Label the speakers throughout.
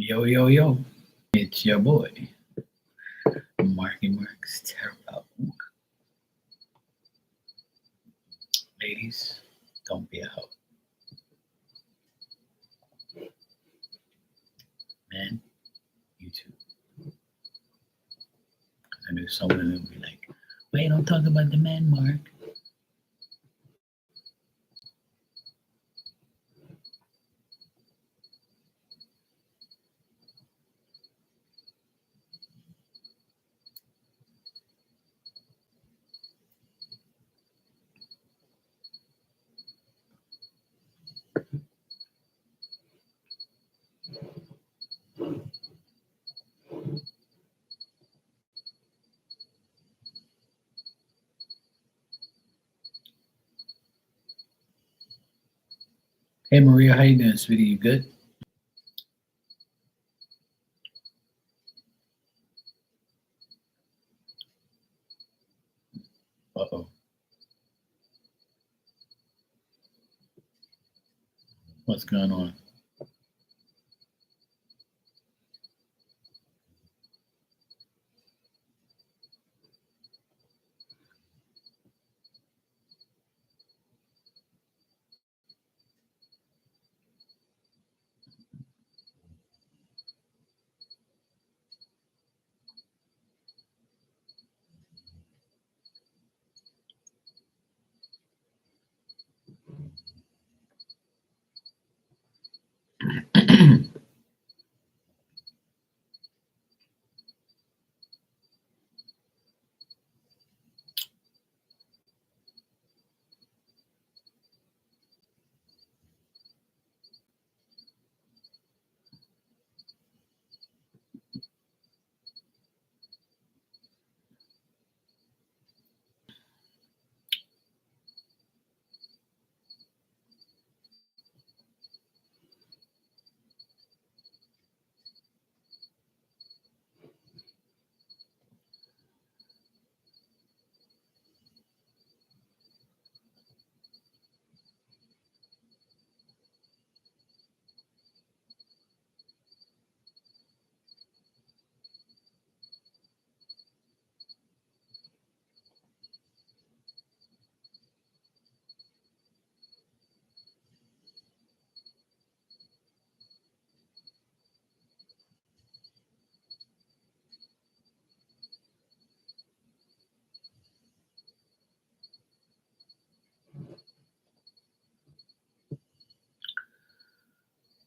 Speaker 1: Yo, yo, yo. It's your boy, Marky Marks Terrible. Ladies, don't be a hoe. Man, you too. 'Cause I knew some women would be like, wait, don't talk about the man, Mark. Hey, Maria, how you doing, sweetie? You good? Uh-oh. What's going on?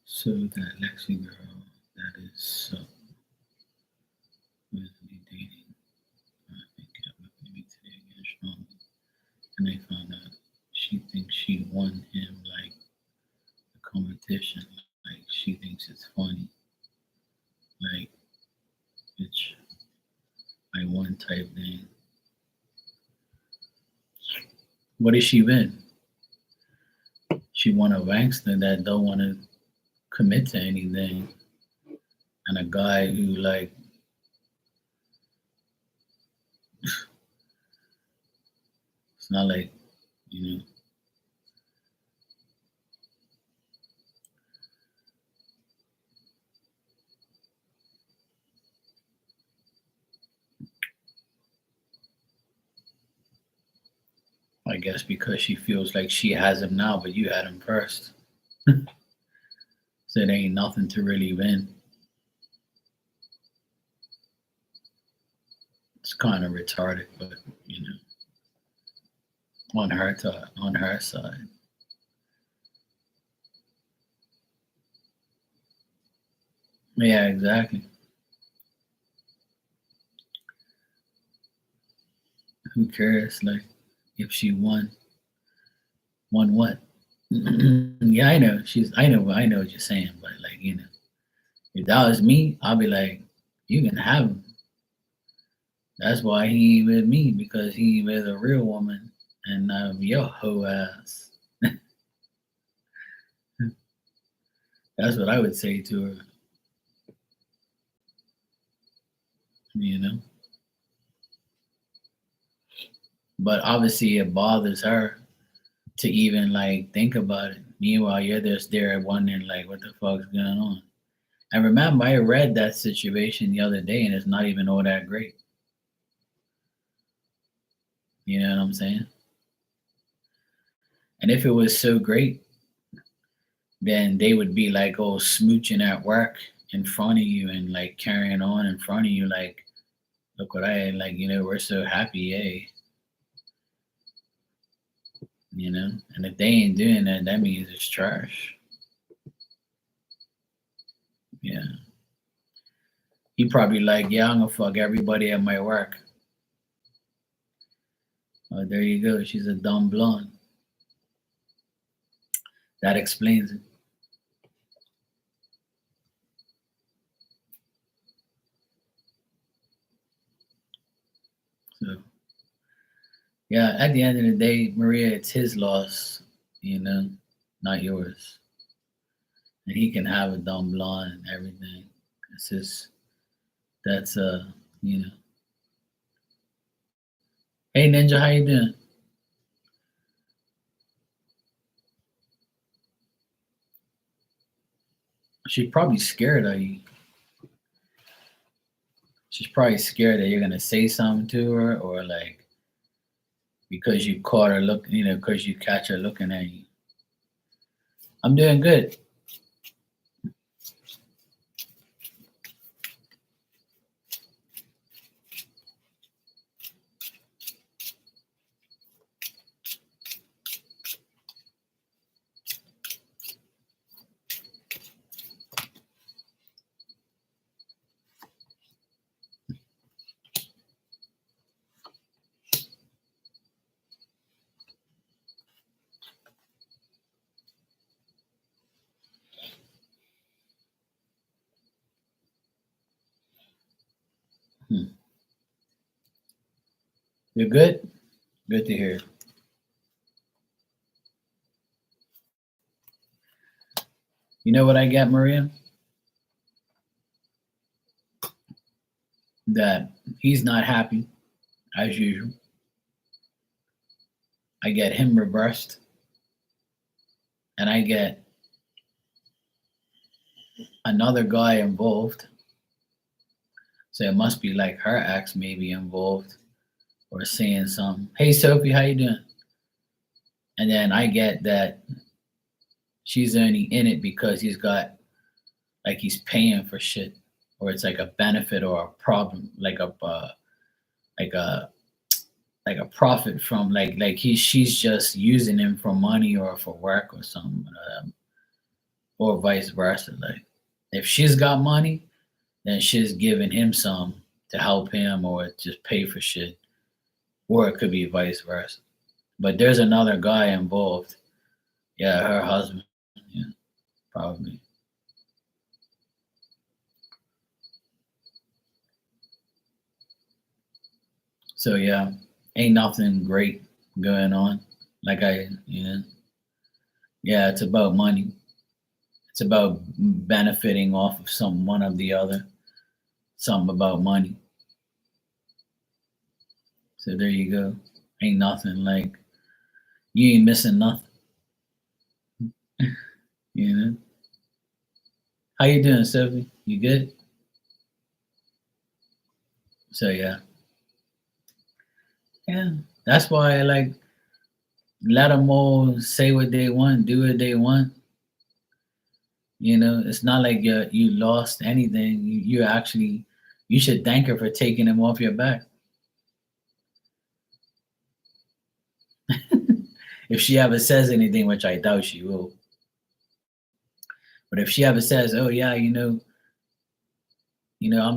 Speaker 1: So that Lexi girl that is supposedly dating, I think it up with me today again strongly. And they found out she thinks she won him like the competition. Like she thinks it's funny. Like it's like one type thing. What is she been? She won a gangster that don't want to commit to anything, and a guy who like it's not like you know. I guess because she feels like she has him now, but you had him first, so it ain't nothing to really win. It's kind of retarded, but you know, on her side. Yeah, exactly. Who cares? Like if she won what? Yeah, I know. I know what you're saying, but like if that was me, I'll be like, you can have him. That's why he ain't with me because he with a real woman and your hoe ass. That's what I would say to her. You know. But obviously, it bothers her to even like think about it. Meanwhile, you're just there wondering like, what the fuck's going on? And remember, I read that situation the other day, and it's not even all that great. You know what I'm saying? And if it was so great, then they would be like, oh, smooching at work in front of you and like carrying on in front of you, like, look what I like, we're so happy, eh? And if they ain't doing that, that means it's trash. Yeah. He probably like, yeah, I'm gonna fuck everybody at my work. Oh, there you go. She's a dumb blonde. That explains it. So, yeah, at the end of the day, Maria, it's his loss, not yours. And he can have a dumb blonde and everything. It's just, that's, you know. Hey, Ninja, how you doing? She's probably scared of you. She's probably scared that you're gonna say something to her, or like because you caught her look, because you catch her looking at you. I'm doing good. Hmm. You're good. Good to hear. You know what I got, Maria? That he's not happy as usual. I get him reversed, and I get another guy involved. So it must be like her ex maybe involved or saying something. Hey Sophie, how you doing? And then I get that she's only in it because he's got like he's paying for shit, or it's like a benefit or a problem, like a like a profit from like she's just using him for money or for work or something, or vice versa. Like if she's got money, then she's giving him some to help him or just pay for shit, or it could be vice versa. But there's another guy involved. Yeah, her husband. Yeah, probably. So yeah, ain't nothing great going on. Like yeah, it's about money. It's about benefiting off of some one of the other. Something about money. So there you go. Ain't nothing like you ain't missing nothing. You know. How you doing, Sophie? You good? So yeah, yeah. That's why I like let them all say what they want, do what they want. It's not like you lost anything. You actually you should thank her for taking him off your back. If she ever says anything, which I doubt she will, but if she ever says, "Oh yeah, I'm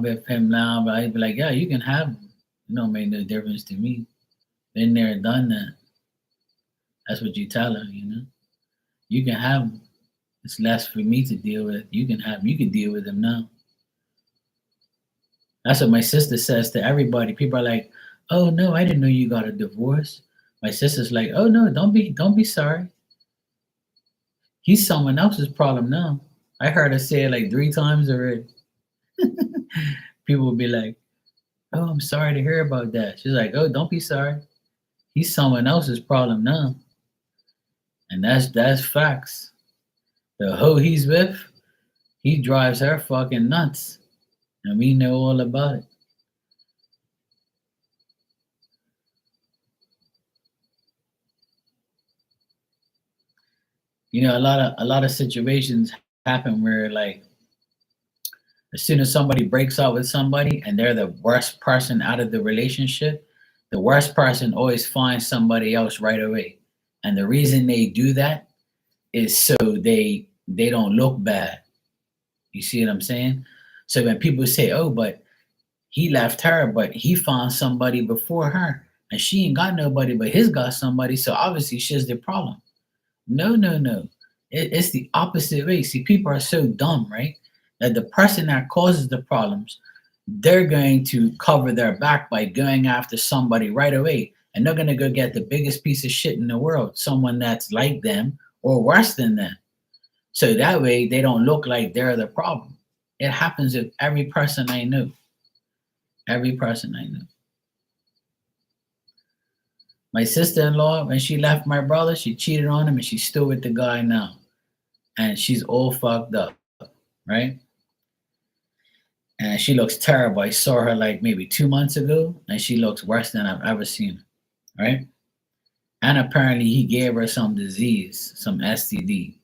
Speaker 1: with him now," but I'd be like, "Yeah, you can have him. It don't make no difference to me. Been there, done that." That's what you tell her. You can have him. It's less for me to deal with. You can have. You can deal with him now. That's what my sister says to everybody. People are like, "Oh no, I didn't know you got a divorce." My sister's like, "Oh no, don't be sorry. He's someone else's problem now." I heard her say it like 3 times already. People will be like, "Oh, I'm sorry to hear about that." She's like, "Oh, don't be sorry. He's someone else's problem now." And that's facts. The hoe he's with, He drives her fucking nuts. And we know all about it. You know, a lot of situations happen where like as soon as somebody breaks up with somebody and they're the worst person out of the relationship, the worst person always finds somebody else right away. And the reason they do that is so they don't look bad. You see what I'm saying? So when people say, "Oh, but he left her, but he found somebody before her, and she ain't got nobody, but he's got somebody, so obviously she's the problem." No, no, no. It's the opposite way. See, people are so dumb, right? That the person that causes the problems, they're going to cover their back by going after somebody right away. And they're going to go get the biggest piece of shit in the world, someone that's like them or worse than them. So that way they don't look like they're the problem. It happens with every person I know. Every person I know. My sister in law, when she left my brother, she cheated on him and she's still with the guy now. And she's all fucked up, right? And she looks terrible. I saw her like maybe 2 months ago, and she looks worse than I've ever seen her, right? And apparently he gave her some disease, some STD.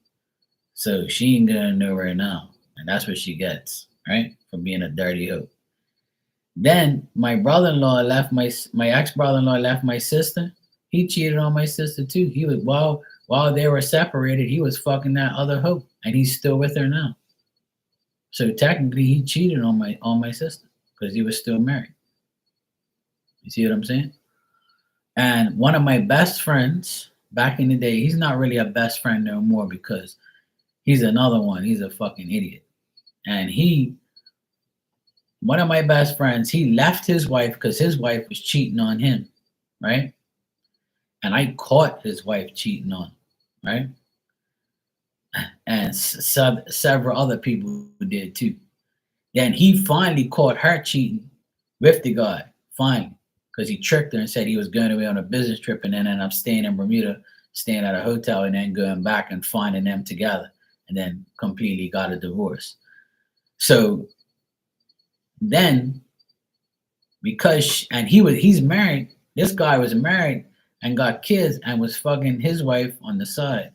Speaker 1: So she ain't going nowhere now. And that's what she gets, right? For being a dirty hoe. Then my brother-in-law left my ex-brother-in-law left my sister. He cheated on my sister too. He was while they were separated, he was fucking that other hoe, and he's still with her now. So technically, he cheated on my sister because he was still married. You see what I'm saying? And one of my best friends back in the day, he's not really a best friend no more because he's another one. He's a fucking idiot. And one of my best friends, he left his wife because his wife was cheating on him, right? And I caught his wife cheating on him, right? And several other people did too. Then he finally caught her cheating with the guy, finally, because he tricked her and said he was going away on a business trip and then ended up staying in Bermuda, staying at a hotel, and then going back and finding them together, and then completely got a divorce. So then, he's married, this guy was married and got kids and was fucking his wife on the side.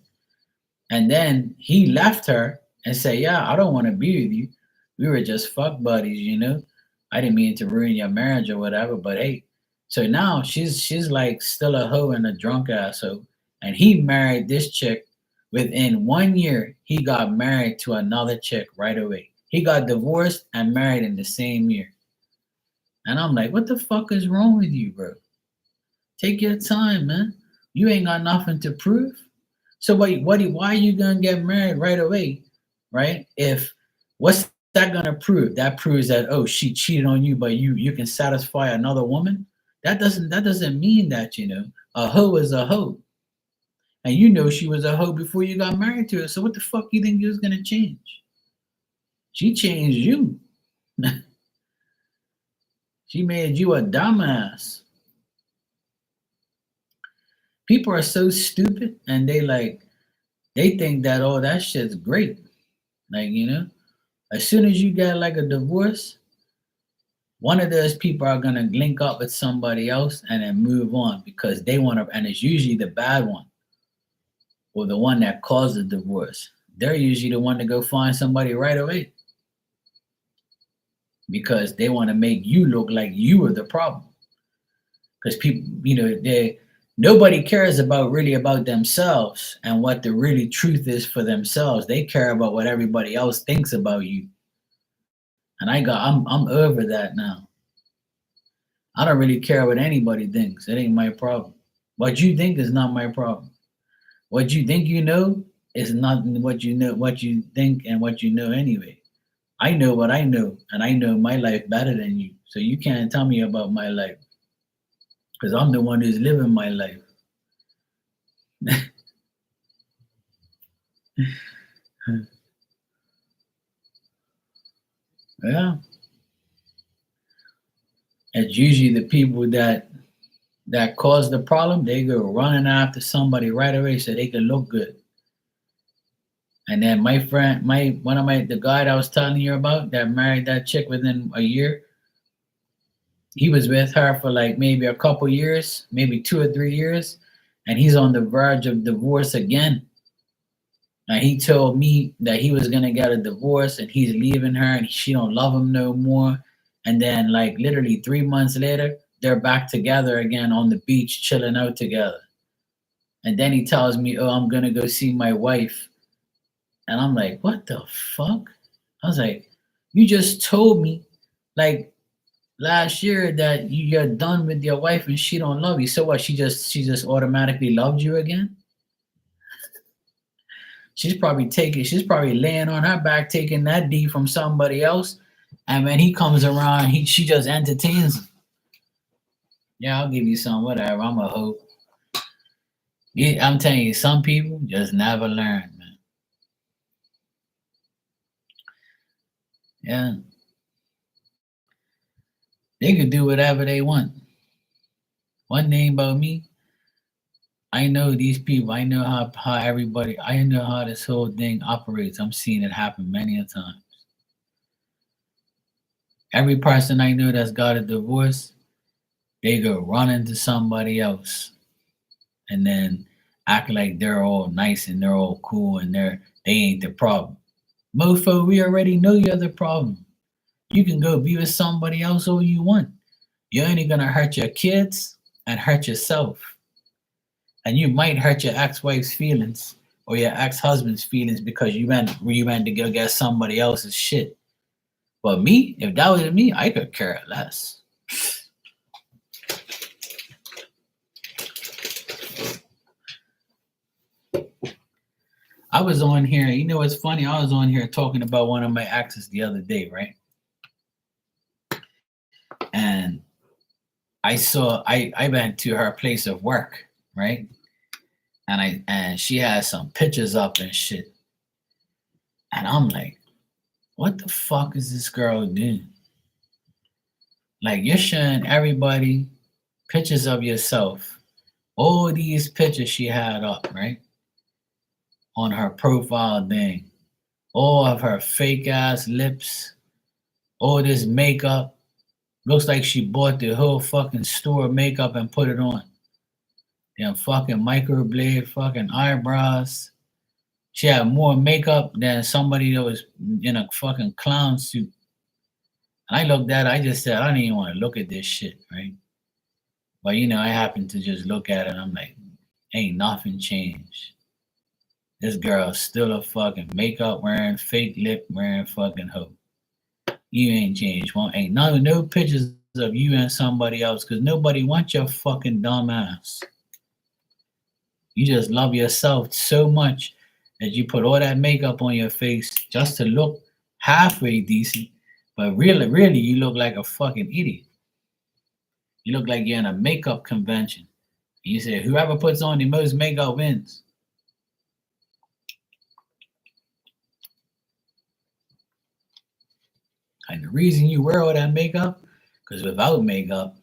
Speaker 1: And then he left her and said, "Yeah, I don't want to be with you. We were just fuck buddies, you know. I didn't mean to ruin your marriage or whatever, but hey." So now she's like still a hoe and a drunk asshole. And he married this chick. Within 1 year, he got married to another chick right away. He got divorced and married in the same year. And I'm like, what the fuck is wrong with you, bro? Take your time, man. You ain't got nothing to prove. So why are you gonna get married right away, right? If what's that gonna prove? That proves that, oh, she cheated on you, but you can satisfy another woman. That doesn't mean that, a hoe is a hoe, and you know she was a hoe before you got married to her. So what the fuck you think you was gonna change? She changed you. She made you a dumbass. People are so stupid, and they think that, oh, that shit's great. Like, as soon as you get like a divorce, one of those people are gonna link up with somebody else and then move on because they want to, and it's usually the bad one or the one that caused the divorce. They're usually the one to go find somebody right away because they want to make you look like you are the problem. Because people, nobody cares about themselves and what the really truth is for themselves. They care about what everybody else thinks about you. And I'm over that now. I don't really care what anybody thinks. It ain't my problem. What you think is not my problem. What you think you know is not what you know, what you think and what you know anyway. I know what I know, and I know my life better than you. So you can't tell me about my life because I'm the one who's living my life. Yeah. It's usually the people that cause the problem. They go running after somebody right away so they can look good. And then my friend, the guy that I was telling you about that married that chick within a year, he was with her for like maybe a couple years, maybe 2 or 3 years, and he's on the verge of divorce again. And he told me that he was gonna get a divorce and he's leaving her and she don't love him no more. And then like literally 3 months later, they're back together again on the beach, chilling out together. And then he tells me, "Oh, I'm gonna go see my wife." And I'm like, "What the fuck?" I was like, "You just told me like last year that you're done with your wife and she don't love you. So what? She just automatically loved you again?" She's probably laying on her back taking that D from somebody else. And when he comes around, she just entertains him. Yeah, I'll give you some, whatever. I'm a hope. Yeah, I'm telling you, some people just never learn, man. Yeah, they could do whatever they want. One thing about me, I know these people. I know how everybody. I know how this whole thing operates. I'm seeing it happen many a time. Every person I know that's got a divorce, they go run into somebody else and then act like they're all nice and they're all cool and they ain't the problem. Mofo, we already know you're the problem. You can go be with somebody else all you want. You're only gonna hurt your kids and hurt yourself. And you might hurt your ex-wife's feelings or your ex-husband's feelings because you went to go get somebody else's shit. But me, if that was me, I could care less. I was on here, you know what's funny? I was on here talking about one of my exes the other day, right? And I went to her place of work, right? And she had some pictures up and shit. And I'm like, what the fuck is this girl doing? Like you're showing everybody pictures of yourself. All these pictures she had up, right? On her profile thing. All of her fake ass lips, all this makeup. Looks like she bought the whole fucking store of makeup and put it on. Them fucking microblade fucking eyebrows. She had more makeup than somebody that was in a fucking clown suit. And I looked at it, I just said, I don't even want to look at this shit, right? But I happened to just look at it and I'm like, ain't nothing changed. This girl's still a fucking makeup wearing, fake lip wearing fucking hoe. You ain't changed. Well, ain't no pictures of you and somebody else because nobody wants your fucking dumb ass. You just love yourself so much that you put all that makeup on your face just to look halfway decent. But really, you look like a fucking idiot. You look like you're in a makeup convention. You say, whoever puts on the most makeup wins. And the reason you wear all that makeup, because without makeup,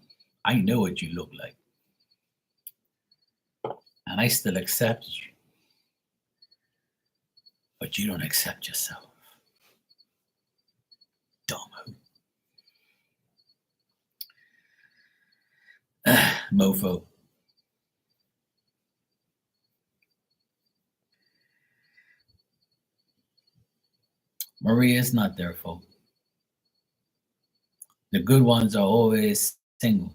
Speaker 1: I know what you look like. And I still accept you. But you don't accept yourself. Dumb mofo. Maria, it's not their fault. The good ones are always single.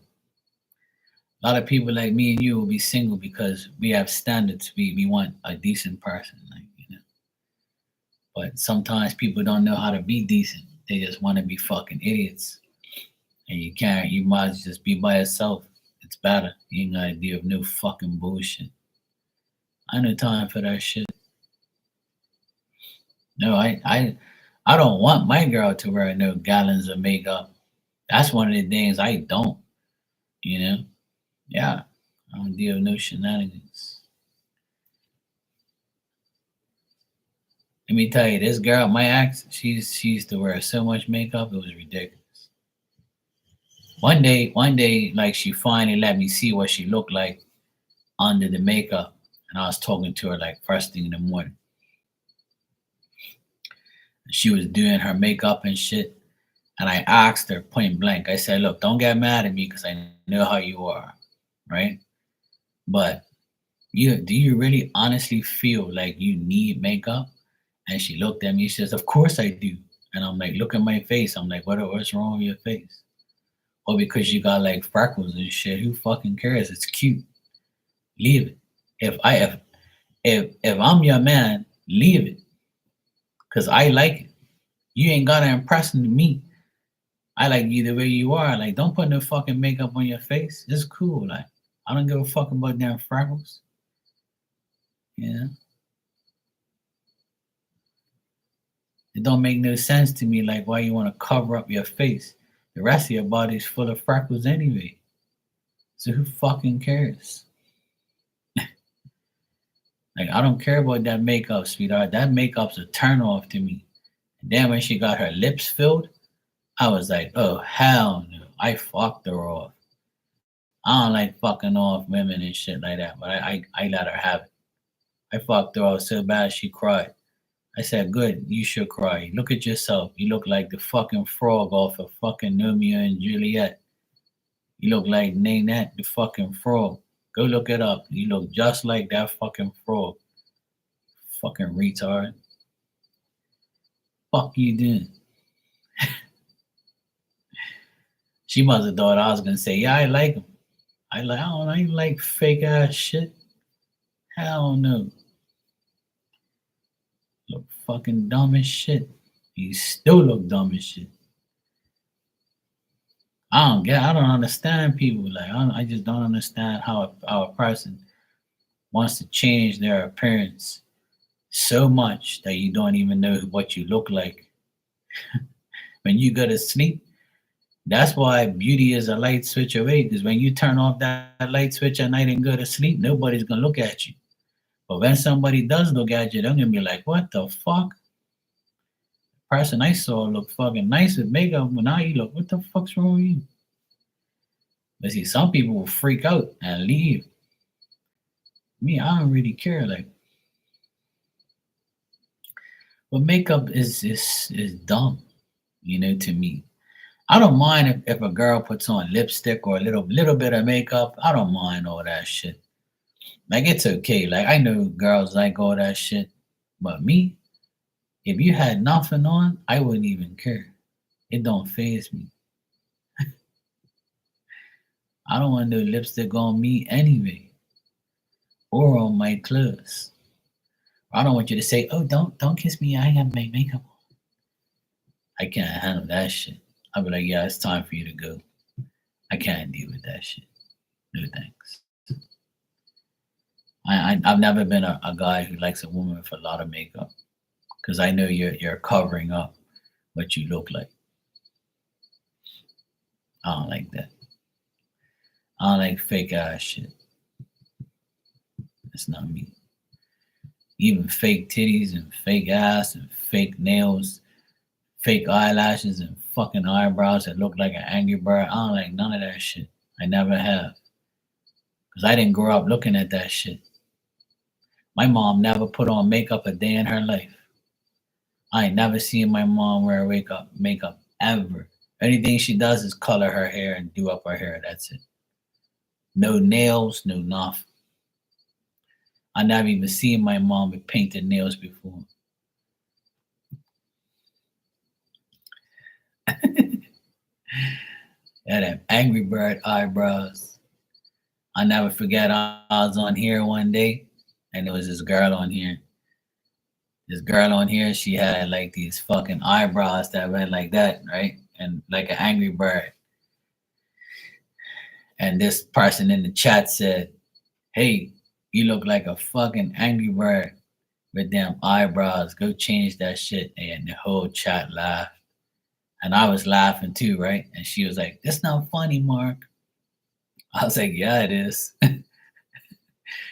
Speaker 1: A lot of people like me and you will be single because we have standards. We want a decent person, But sometimes people don't know how to be decent. They just want to be fucking idiots. And you can't. You might just be by yourself. It's better. You ain't got to deal with no fucking bullshit. I no time for that shit. No, I don't want my girl to wear no gallons of makeup. That's one of the things I don't. You know. Yeah, I don't deal with no shenanigans. Let me tell you, this girl, my ex, she used to wear so much makeup, it was ridiculous. One day, like she finally let me see what she looked like under the makeup, and I was talking to her like first thing in the morning. She was doing her makeup and shit. And I asked her point blank, I said, look, don't get mad at me because I know how you are, right? But do you really honestly feel like you need makeup? And she looked at me, she says, of course I do. And I'm like, look at my face. I'm like, what's wrong with your face? Or because you got like freckles and shit, who fucking cares? It's cute. Leave it. If I'm your man, leave it. Cause I like it. You ain't gotta impress me. I like you the way you are. Like, don't put no fucking makeup on your face. It's cool. Like, I don't give a fuck about damn freckles. Yeah. It don't make no sense to me. Like, why you want to cover up your face? The rest of your body's full of freckles anyway. So who fucking cares? Like, I don't care about that makeup, sweetheart. That makeup's a turn off to me. And then when she got her lips filled, I was like, oh hell no. I fucked her off. I don't like fucking off women and shit like that, but I let her have it. I fucked her off so bad she cried. I said, good, you should cry. Look at yourself. You look like the fucking frog off of fucking Romeo and Juliet. You look like Nanette the fucking frog. Go look it up. You look just like that fucking frog. Fucking retard. Fuck you doing? She must have thought I was gonna say, yeah, I like him. I don't like fake ass shit. Hell no. Look fucking dumb as shit. You still look dumb as shit. I don't understand people. Like, I just don't understand how a person wants to change their appearance so much that you don't even know what you look like. When you go to sleep, that's why beauty is a light switch away. Because when you turn off that light switch at night and go to sleep, nobody's gonna look at you. But when somebody does look at you, they're gonna be like, "What the fuck?" The person I saw look fucking nice with makeup, but now you look, what the fuck's wrong with you? But see, some people will freak out and leave. Me, I don't really care. Like, but makeup is dumb, to me. I don't mind if a girl puts on lipstick or a little bit of makeup. I don't mind all that shit. Like, it's okay. Like, I know girls like all that shit, but me, if you had nothing on, I wouldn't even care. It don't phase me. I don't want no lipstick on me anyway, or on my clothes. I don't want you to say, "Oh, don't kiss me. I have my makeup on." I can't handle that shit. I'll be like, "Yeah, it's time for you to go. I can't deal with that shit. No thanks." I've never been a guy who likes a woman with a lot of makeup because I know you're covering up what you look like. I don't like that. I don't like fake ass shit. That's not me. Even fake titties and fake ass and fake nails, fake eyelashes and fucking eyebrows that look like an angry bird. I don't like none of that shit. I never have. Because I didn't grow up looking at that shit. My mom never put on makeup a day in her life. I ain't never seen my mom wear makeup ever. Anything she does is color her hair and do up her hair. That's it. No nails, no nothing. I never even seen my mom with painted nails before. Had them angry bird eyebrows. I never forget I was on here one day and there was this girl on here. This girl on here, she had like these fucking eyebrows that went like that, right? And like an angry bird. And this person in the chat said, "Hey, you look like a fucking angry bird with them eyebrows. Go change that shit." And the whole chat laughed. And I was laughing too, right? And she was like, "That's not funny, Mark." I was like, "Yeah, it is."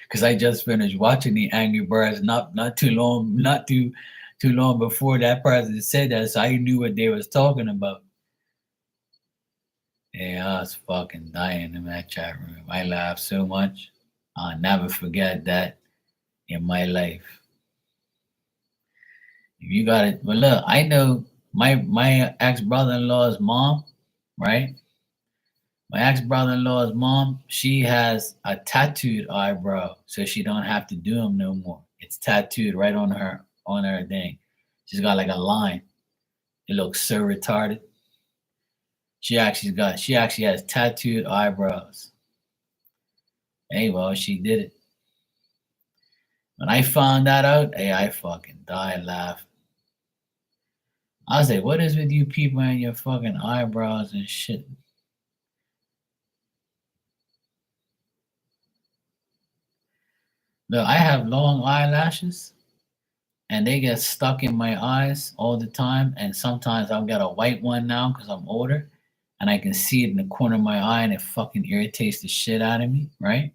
Speaker 1: Because I just finished watching the Angry Birds not too long before that person said that, so I knew what they was talking about. Yeah, I was fucking dying in that chat room. I laughed so much. I'll never forget that in my life. If you got it, but look, I know my ex brother-in-law's mom, right? My ex brother-in-law's mom, she has a tattooed eyebrow, so she don't have to do them no more. It's tattooed right on her thing. She's got like a line. It looks so retarded. She actually has tattooed eyebrows. Hey, well, she did it. When I found that out, hey, I fucking died laughing. I was like, what is with you people and your fucking eyebrows and shit? Look, I have long eyelashes and they get stuck in my eyes all the time. And sometimes I've got a white one now because I'm older and I can see it in the corner of my eye and it fucking irritates the shit out of me, right?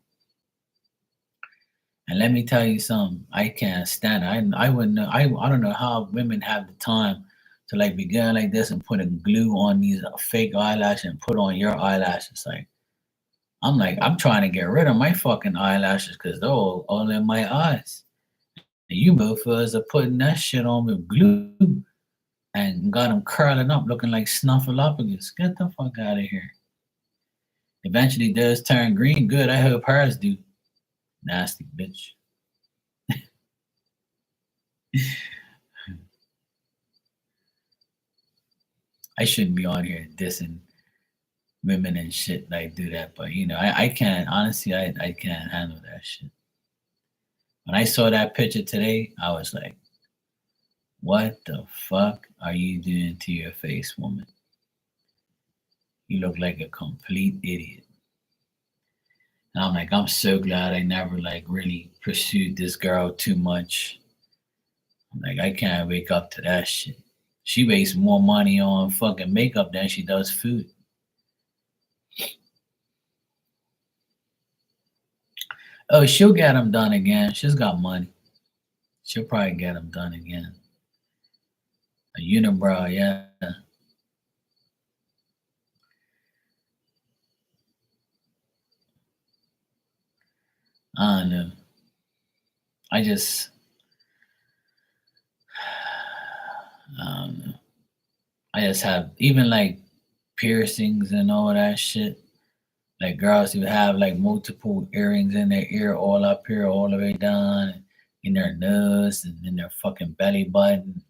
Speaker 1: And let me tell you something, I can't stand it. I wouldn't know. I don't know how women have the time to like be going like this and putting glue on these fake eyelashes and put on your eyelashes. Like, I'm trying to get rid of my fucking eyelashes because they're all in my eyes. And you motherfuckers are putting that shit on with glue and got them curling up looking like snuffleupagus. Get the fuck out of here. Eventually does turn green. Good. I hope hers do. Nasty bitch. I shouldn't be on here dissing women and shit like do that, but I can't honestly I can't handle that shit. When I saw that picture today, I was like, what the fuck are you doing to your face, woman? You look like a complete idiot. And I'm like, I'm so glad I never like really pursued this girl too much. I'm like, I can't wake up to that shit. She wastes more money on fucking makeup than she does food. Oh, she'll get them done again. She's got money. She'll probably get them done again. A unibrow, yeah. I don't know. I just, I don't know. I just have even like piercings and all that shit. Like girls who have like multiple earrings in their ear, all up here, all the way down, in their nose and in their fucking belly button,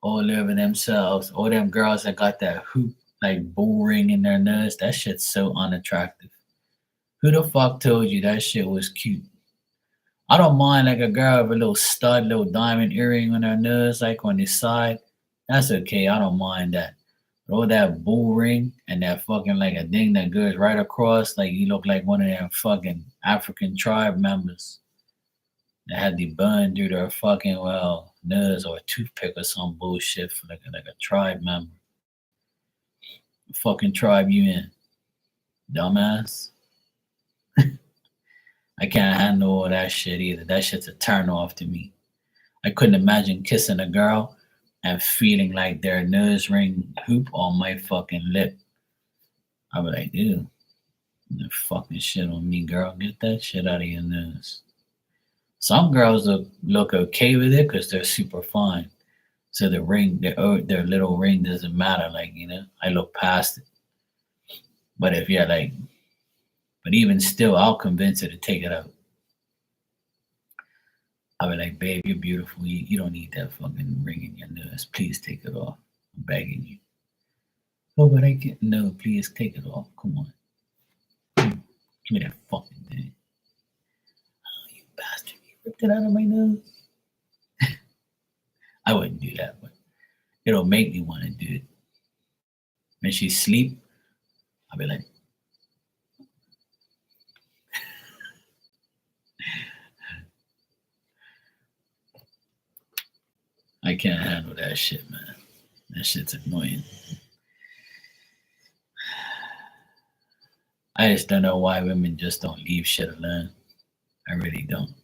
Speaker 1: all over themselves. All them girls that got that hoop like bull ring in their nose, that shit's so unattractive. Who the fuck told you that shit was cute? I don't mind like a girl with a little stud, little diamond earring on her nose, like on the side. That's okay. I don't mind that. But all that bull ring and that fucking like a thing that goes right across, like you look like one of them fucking African tribe members that had the bun through their fucking nose or a toothpick or some bullshit for like a tribe member. Fucking tribe you in, dumbass. I can't handle all that shit either. That shit's a turn off to me. I couldn't imagine kissing a girl and feeling like their nose ring hoop on my fucking lip. I'd be like, ew, the fucking shit on me, girl. Get that shit out of your nose. Some girls look okay with it because they're super fine. So the ring, their little ring doesn't matter. Like, I look past it. But if you're like, but even still, I'll convince her to take it out. I'll be like, babe, you're beautiful. You don't need that fucking ring in your nose. Please take it off. I'm begging you. Oh, but I can't. No, please take it off. Come on. Give me that fucking thing. Oh, you bastard. You ripped it out of my nose. I wouldn't do that, but it'll make me want to do it. When she sleep, I'll be like, I can't handle that shit, man. That shit's annoying. I just don't know why women just don't leave shit alone. I really don't.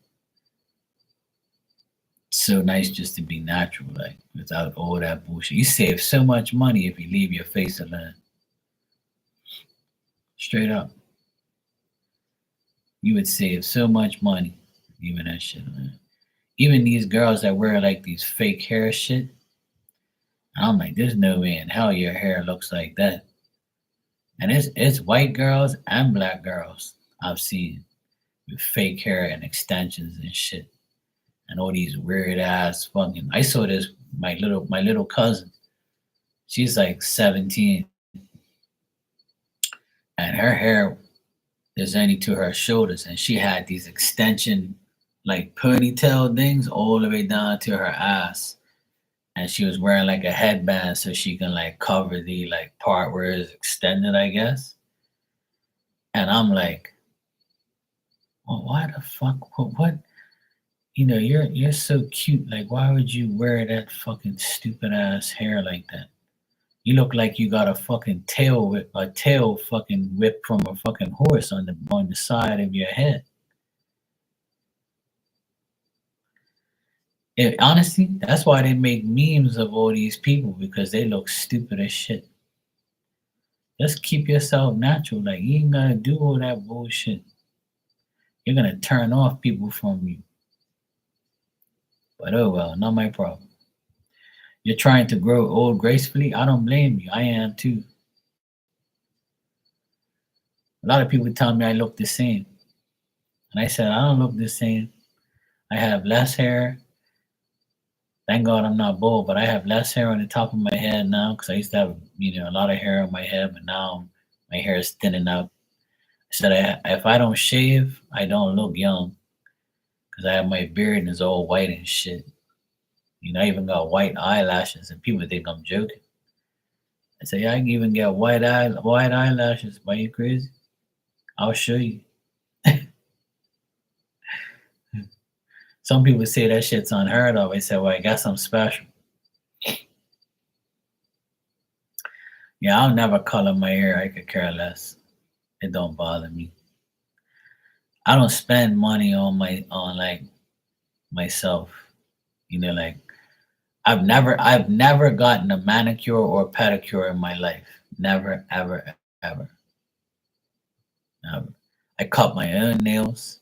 Speaker 1: It's so nice just to be natural, like without all that bullshit. You save so much money if you leave your face alone. Straight up. You would save so much money leaving that shit alone. Even these girls that wear like these fake hair shit, I'm like, there's no way in hell your hair looks like that. And it's white girls and black girls I've seen with fake hair and extensions and shit. And all these weird ass fucking. I saw this my little cousin. She's like 17, and her hair is only to her shoulders, and she had these extension like ponytail things all the way down to her ass. And she was wearing like a headband so she can like cover the like part where it's extended, I guess. And I'm like, well, why the fuck? What? You're so cute. Like, why would you wear that fucking stupid ass hair like that? You look like you got a fucking tail fucking whipped from a fucking horse on the side of your head. Honestly, that's why they make memes of all these people because they look stupid as shit. Just keep yourself natural. Like you ain't gotta do all that bullshit. You're gonna turn off people from you. But oh well, not my problem. You're trying to grow old gracefully. I don't blame you. I am too. A lot of people tell me I look the same. And I said, I don't look the same. I have less hair. Thank God I'm not bald, but I have less hair on the top of my head now because I used to have, a lot of hair on my head, but now my hair is thinning out. I said, if I don't shave, I don't look young because I have my beard and it's all white and shit. I even got white eyelashes, and people think I'm joking. I say, yeah, I can even get white eyelashes. Are you crazy? I'll show you. Some people say that shit's unheard of. I said, well, I guess I'm special. Yeah, I'll never color my hair. I could care less. It don't bother me. I don't spend money on like myself. Like I've never gotten a manicure or pedicure in my life. Never, ever, ever, never. I cut my own nails.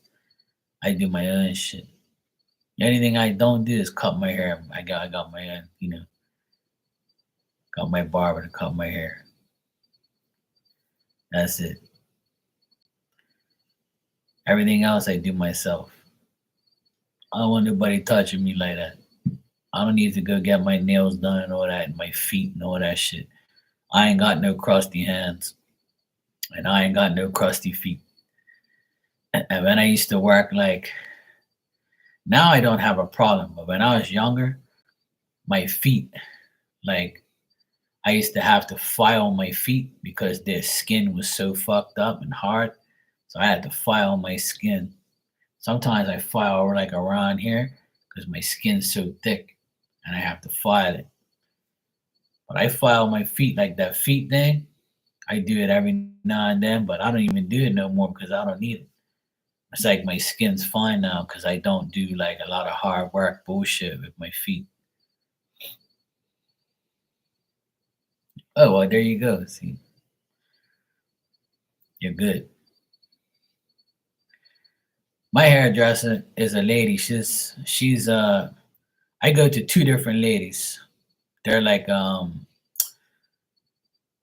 Speaker 1: I do my own shit. Anything I don't do is cut my hair. I got my own, got my barber to cut my hair. That's it. Everything else I do myself. I don't want nobody touching me like that. I don't need to go get my nails done and all that, and my feet and all that shit. I ain't got no crusty hands, and I ain't got no crusty feet. And when I used to work, like, now I don't have a problem, but when I was younger, my feet, like, I used to have to file my feet because their skin was so fucked up and hard. So I had to file my skin. Sometimes I file like around here because my skin's so thick and I have to file it. But I file my feet like that feet thing. I do it every now and then, but I don't even do it no more because I don't need it. It's like my skin's fine now because I don't do like a lot of hard work bullshit with my feet. Oh well, there you go. See, you're good. My hairdresser is a lady. She's I go to two different ladies. They're like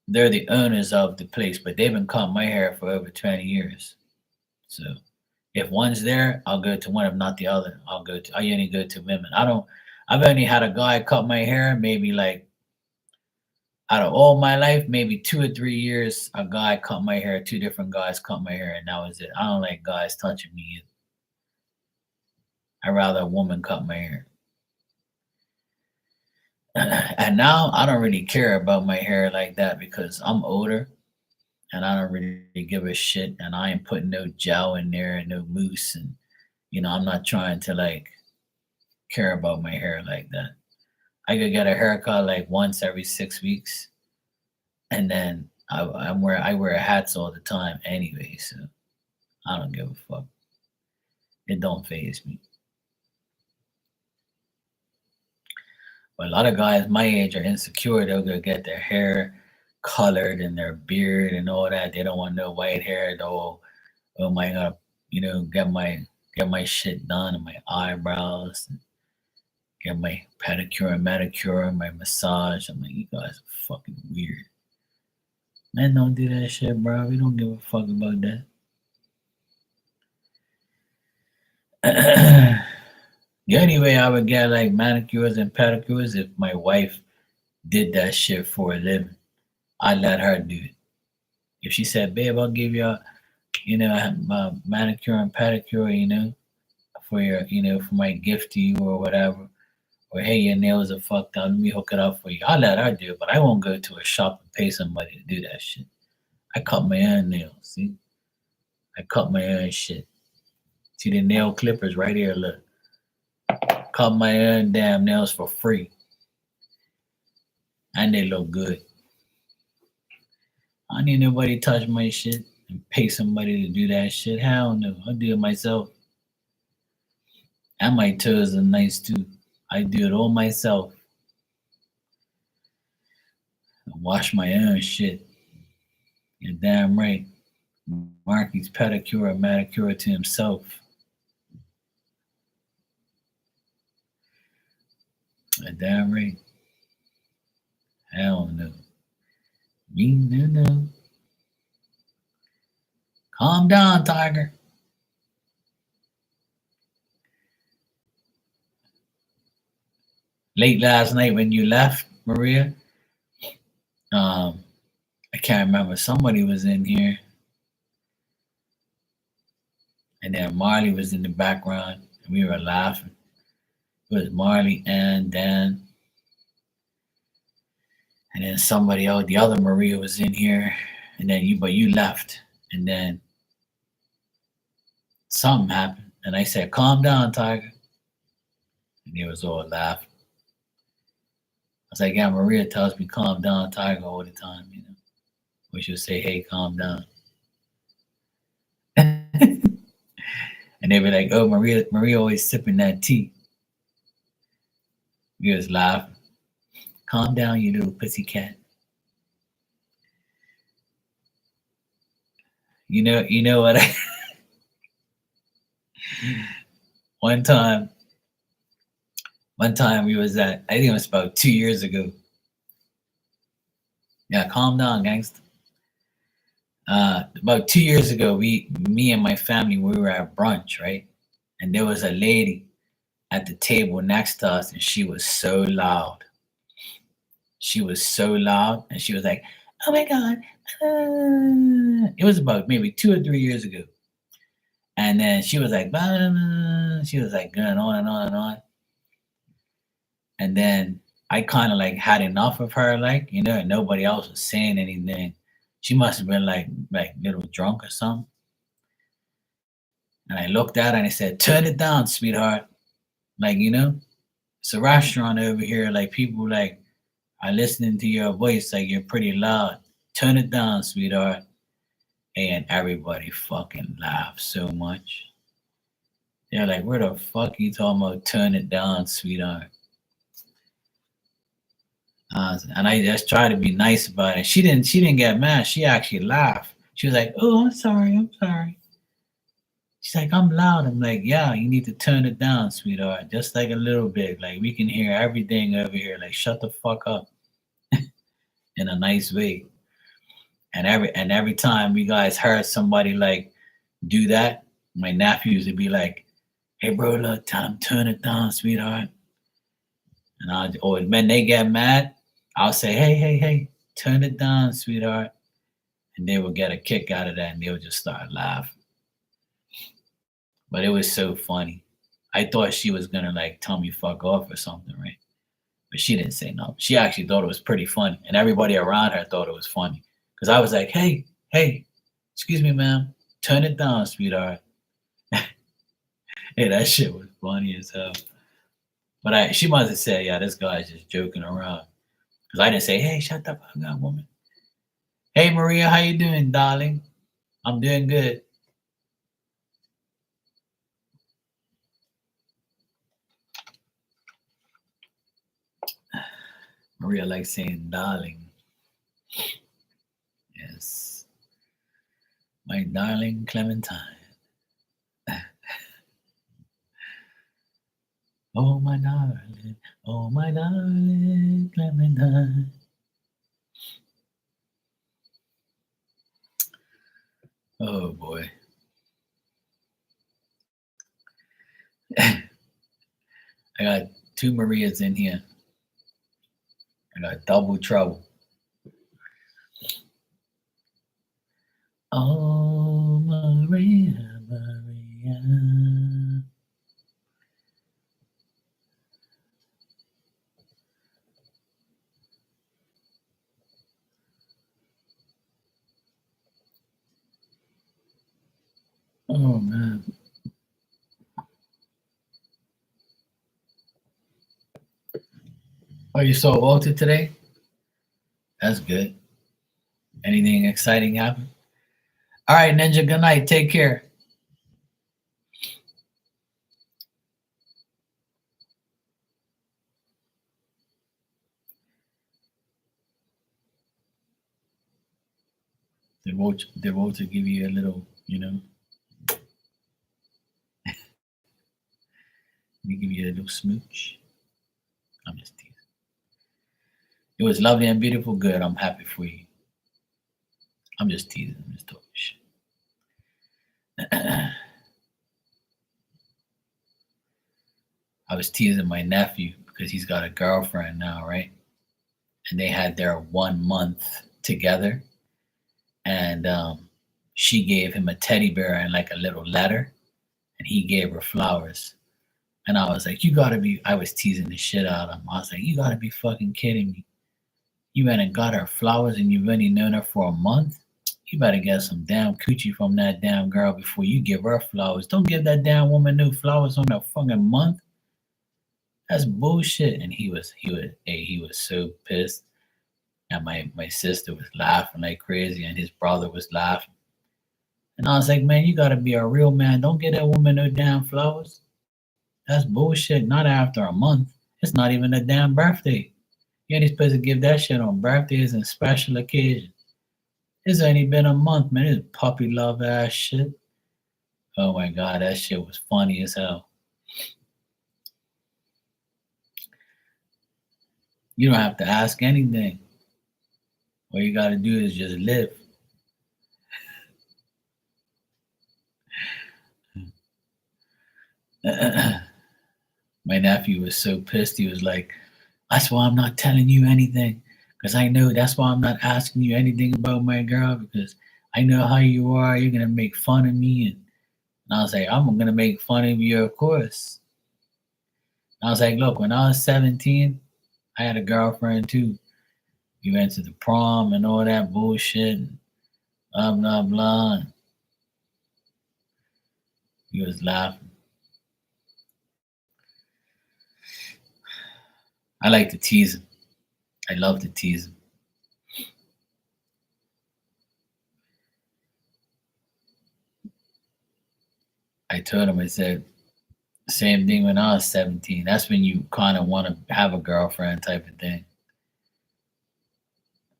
Speaker 1: they're the owners of the place, but they've been cutting my hair for over 20 years. So if one's there, I'll go to one. If not the other, I only go to women. I've only had a guy cut my hair maybe like out of all my life, maybe 2 or 3 years, a guy cut my hair, two different guys cut my hair, and that was it. I don't like guys touching me. I'd rather a woman cut my hair. And now I don't really care about my hair like that because I'm older and I don't really give a shit. And I ain't putting no gel in there and no mousse. And, I'm not trying to like care about my hair like that. I could get a haircut like once every 6 weeks. And then I wear hats all the time anyway. So I don't give a fuck. It don't phase me. But a lot of guys my age are insecure. They'll go get their hair colored and their beard and all that. They don't want no white hair though. Oh my god, get my shit done and my eyebrows. Get my pedicure and manicure and my massage. I'm like, you guys are fucking weird. Men don't do that shit, bro. We don't give a fuck about that. The only way I would get like manicures and pedicures if my wife did that shit for a living. I'd let her do it. If she said, babe, I'll give you a, a manicure and pedicure, for your, for my gift to you or whatever. Or hey, your nails are fucked up. Let me hook it up for you. I'll let her do it, but I won't go to a shop and pay somebody to do that shit. I cut my own nails. See, I cut my own shit. See the nail clippers right here. Look, cut my own damn nails for free, and they look good. I don't need nobody touch my shit and pay somebody to do that shit. Hell no, I'll do it myself. And my toes are nice too. I do it all myself. I wash my own shit. You're damn right. Marky's pedicure and manicure to himself. You're damn right. Hell no. Me no. Calm down, Tiger. Late last night when you left, Maria, I can't remember. Somebody was in here, and then Marley was in the background, and we were laughing. It was Marley and Dan, and then somebody else. The other Maria was in here, and then you left, and then something happened, and I said, "Calm down, Tiger," and they was all laughing. I was like, "Yeah, Maria tells me calm down, Tiger, all the time, We should say, hey, calm down." And they be like, "Oh, Maria always sipping that tea." We was laughing. Calm down, you little pussycat. You know what? one time, one time we was at. I think it was about 2 years ago. Yeah, calm down, gangster. About 2 years ago, me and my family, we were at brunch, right? And there was a lady at the table next to us, and she was so loud. She was so loud, and she was like, "Oh my god!" It was about maybe 2 or 3 years ago, and then she was like, "Blah, blah, blah." She was like going on and on and on, and then I kind of like had enough of her, like and nobody else was saying anything. She must have been like little drunk or something. And I looked at her and I said, "Turn it down, sweetheart. Like it's a restaurant over here. Like people like are listening to your voice. Like you're pretty loud. Turn it down, sweetheart." And everybody fucking laughed so much. They're like, "Where the fuck you talking about? Turn it down, sweetheart." And I just tried to be nice about it. She didn't. She didn't get mad. She actually laughed. She was like, "Oh, I'm sorry. I'm sorry." She's like, "I'm loud." I'm like, "Yeah, you need to turn it down, sweetheart. Just like a little bit. Like we can hear everything over here. Like shut the fuck up in a nice way." And every time you guys heard somebody like do that, my nephews would be like, "Hey bro, look, tell him turn it down, sweetheart." And or when they get mad, I'll say, "Hey, turn it down, sweetheart." And they will get a kick out of that, and they'll just start laughing. But it was so funny. I thought she was gonna like tell me fuck off or something, right? But she didn't say no. She actually thought it was pretty funny, and everybody around her thought it was funny because I was like, "Hey, excuse me, ma'am, turn it down, sweetheart." Hey, that shit was funny as hell. But she must have said, "Yeah, this guy's just joking around," because I didn't say, "Hey, shut the fuck up, woman." "Hey, Maria, how you doing, darling?" "I'm doing good." Maria likes saying darling. Yes, my darling Clementine. Oh my darling, oh my darling, Clementine. Oh boy. I got two Marias in here. I got double trouble. Oh Maria, Maria. Oh man. Oh, you saw Walter today? That's good. Anything exciting happen? All right, Ninja. Good night. Take care. Did Walter give you a little, did he give you a little smooch? I'm just teasing. It was lovely and beautiful. Good. I'm happy for you. I'm just teasing. I'm just talking shit. I was teasing my nephew because he's got a girlfriend now, right? And they had their 1 month together, and she gave him a teddy bear and like a little letter, and he gave her flowers. And I was like, you gotta be, I was teasing the shit out of him. I was like, you gotta be fucking kidding me. You went and got her flowers and you've only known her for a month? You better get some damn coochie from that damn girl before you give her flowers. Don't give that damn woman new flowers on a fucking month. That's bullshit. And he was so pissed. And my sister was laughing like crazy, and his brother was laughing. And I was like, man, you gotta be a real man. Don't get that woman no damn flowers. That's bullshit. Not after a month. It's not even a damn birthday. You ain't supposed to give that shit on birthdays and special occasions. It's only been a month, man. This puppy love ass shit. Oh my god, that shit was funny as hell. You don't have to ask anything. All you gotta do is just live. My nephew was so pissed. He was like, that's why I'm not telling you anything. Because I know that's why I'm not asking you anything about my girl. Because I know how you are. You're going to make fun of me. And I was like, I'm going to make fun of you, of course. And I was like, look, when I was 17, I had a girlfriend too. We went to the prom and all that bullshit. And blah, blah, blah. And he was laughing. I like to tease him. I love to tease him. I told him, I said, same thing when I was 17. That's when you kind of want to have a girlfriend type of thing.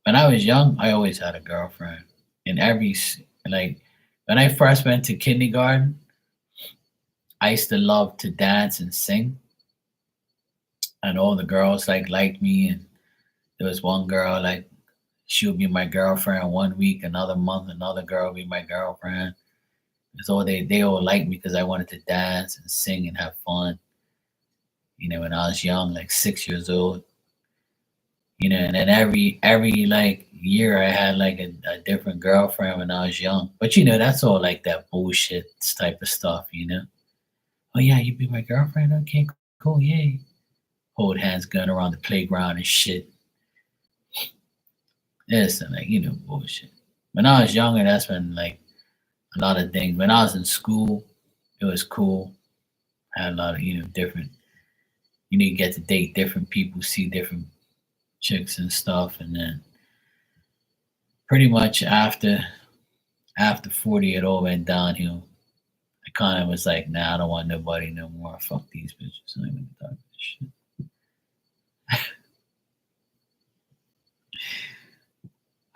Speaker 1: When I was young, I always had a girlfriend. In like, when I first went to kindergarten, I used to love to dance and sing. And all the girls liked me. And there was one girl, like, she would be my girlfriend 1 week, another month, another girl would be my girlfriend. So they all liked me because I wanted to dance and sing and have fun. When I was young, like 6 years old. And then every like year I had like a different girlfriend when I was young. But that's all like that bullshit type of stuff. Oh yeah, you be my girlfriend? Okay, cool, yay. Hold hands going around the playground and shit. This and like, bullshit. When I was younger, that's when like a lot of things. When I was in school, it was cool. I had a lot of, different, you get to date different people, see different chicks and stuff. And then pretty much after 40, it all went downhill. I kind of was like, nah, I don't want nobody no more. Fuck these bitches. I ain't gonna talk this shit.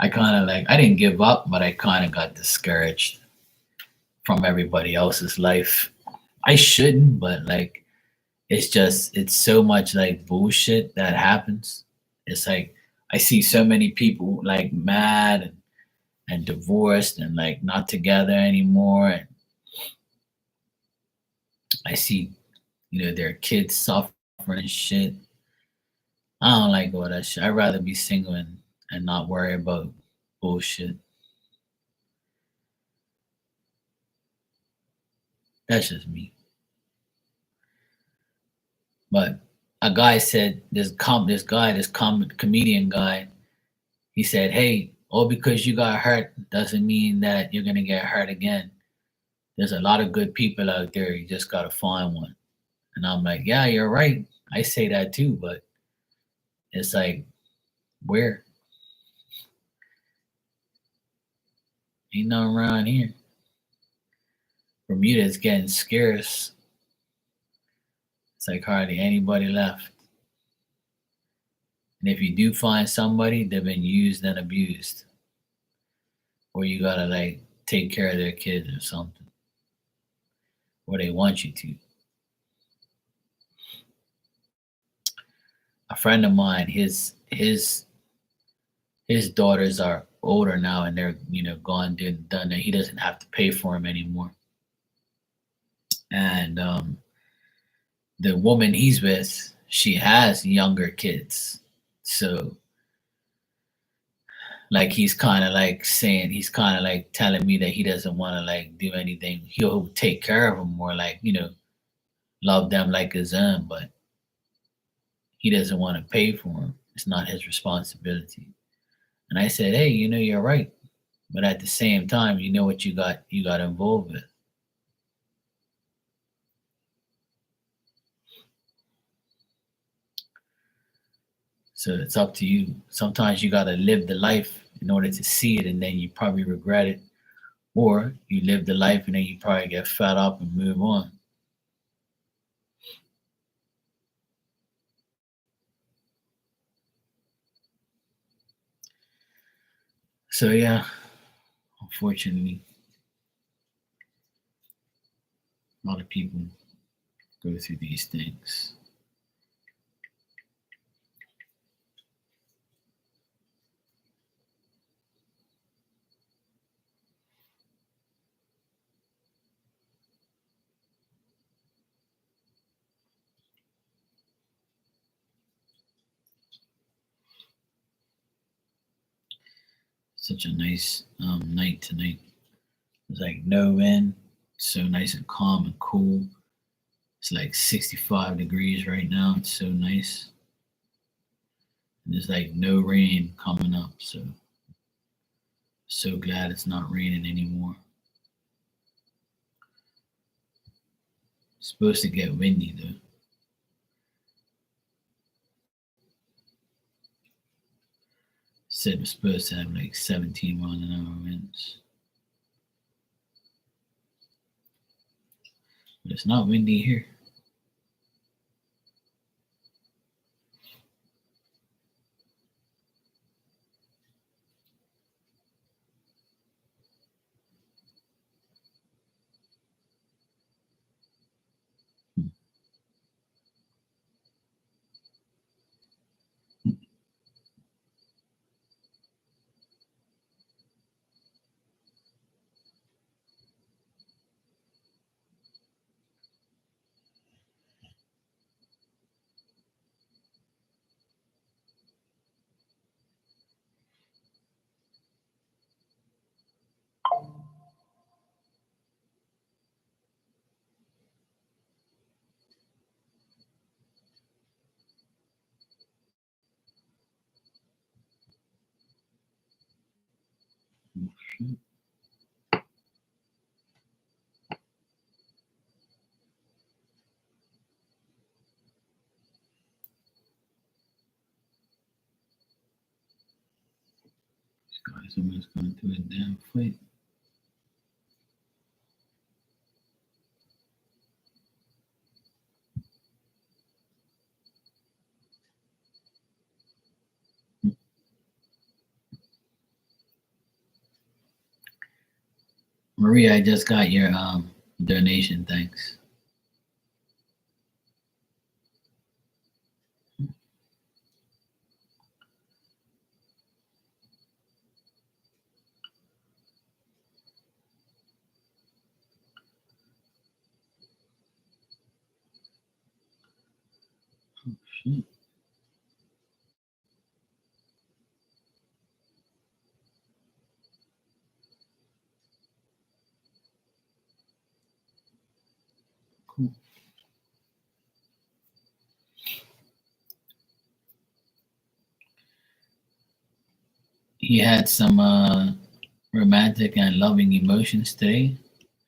Speaker 1: I kind of like, I didn't give up, but I kind of got discouraged from everybody else's life. I shouldn't, but like, it's so much like bullshit that happens. It's like I see so many people like mad and divorced and like not together anymore. And I see, their kids suffering and shit. I don't like all that shit. I'd rather be single and not worry about bullshit. That's just me. But a guy said this comedian guy, he said, "Hey, all because you got hurt doesn't mean that you're gonna get hurt again. There's a lot of good people out there. You just gotta find one." And I'm like, "Yeah, you're right. I say that too, but it's like where ain't nothing around here. Bermuda's getting scarce. It's like hardly anybody left. And if you do find somebody, they've been used and abused, or you gotta like take care of their kids or something, or they want you to." A friend of mine, his daughters are older now, and they're gone, done. He doesn't have to pay for them anymore. And the woman he's with, she has younger kids, so like he's kind of like telling me that he doesn't want to like do anything. He'll take care of them more, like love them like his own, but he doesn't want to pay for them. It's not his responsibility. And I said, "Hey, you're right, but at the same time, you know what you got involved with. So it's up to you. Sometimes you got to live the life in order to see it, and then you probably regret it, or you live the life and then you probably get fed up and move on." So yeah, unfortunately, a lot of people go through these things. Such a nice night tonight. It's like no wind, so nice and calm and cool. It's like 65 degrees right now. It's so nice. And there's like no rain coming up, so glad it's not raining anymore. It's supposed to get windy though. Said we're supposed to have like 17 mile an hour winds, but it's not windy here. Guys, I'm just going through a damn fight. Maria, I just got your donation. Thanks. Shit. Cool. He had some romantic and loving emotions today.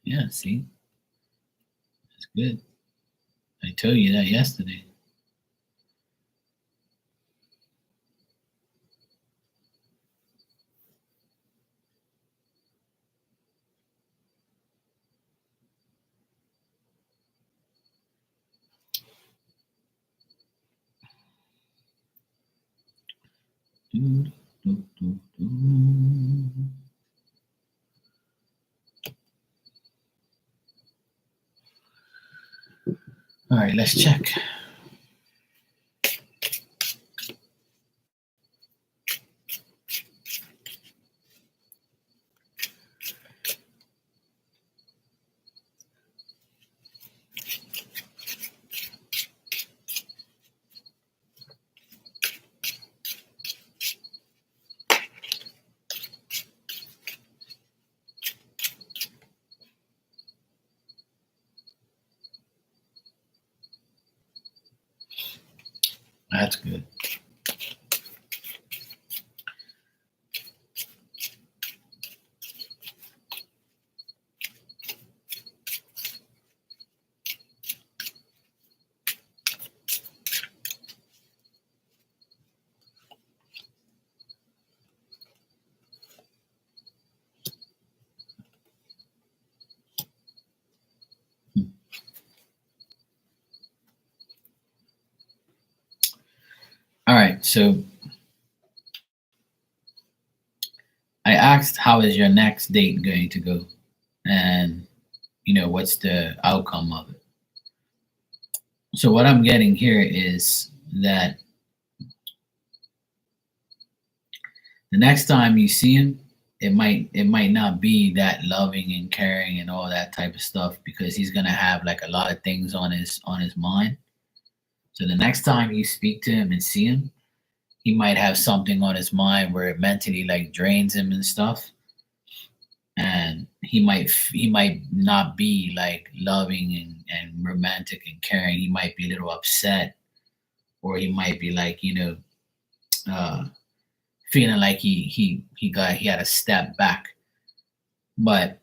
Speaker 1: Yeah, see, that's good. I told you that yesterday. Do, do, do, do. All right, let's check. That's good. All right, so I asked how is your next date going to go, and what's the outcome of it. So what I'm getting here is that the next time you see him, it might not be that loving and caring and all that type of stuff because he's gonna have like a lot of things on his mind. So the next time you speak to him and see him, he might have something on his mind where it mentally like drains him and stuff, and he might not be like loving and romantic and caring. He might be a little upset, or he might be like uh, feeling like he had a step back, but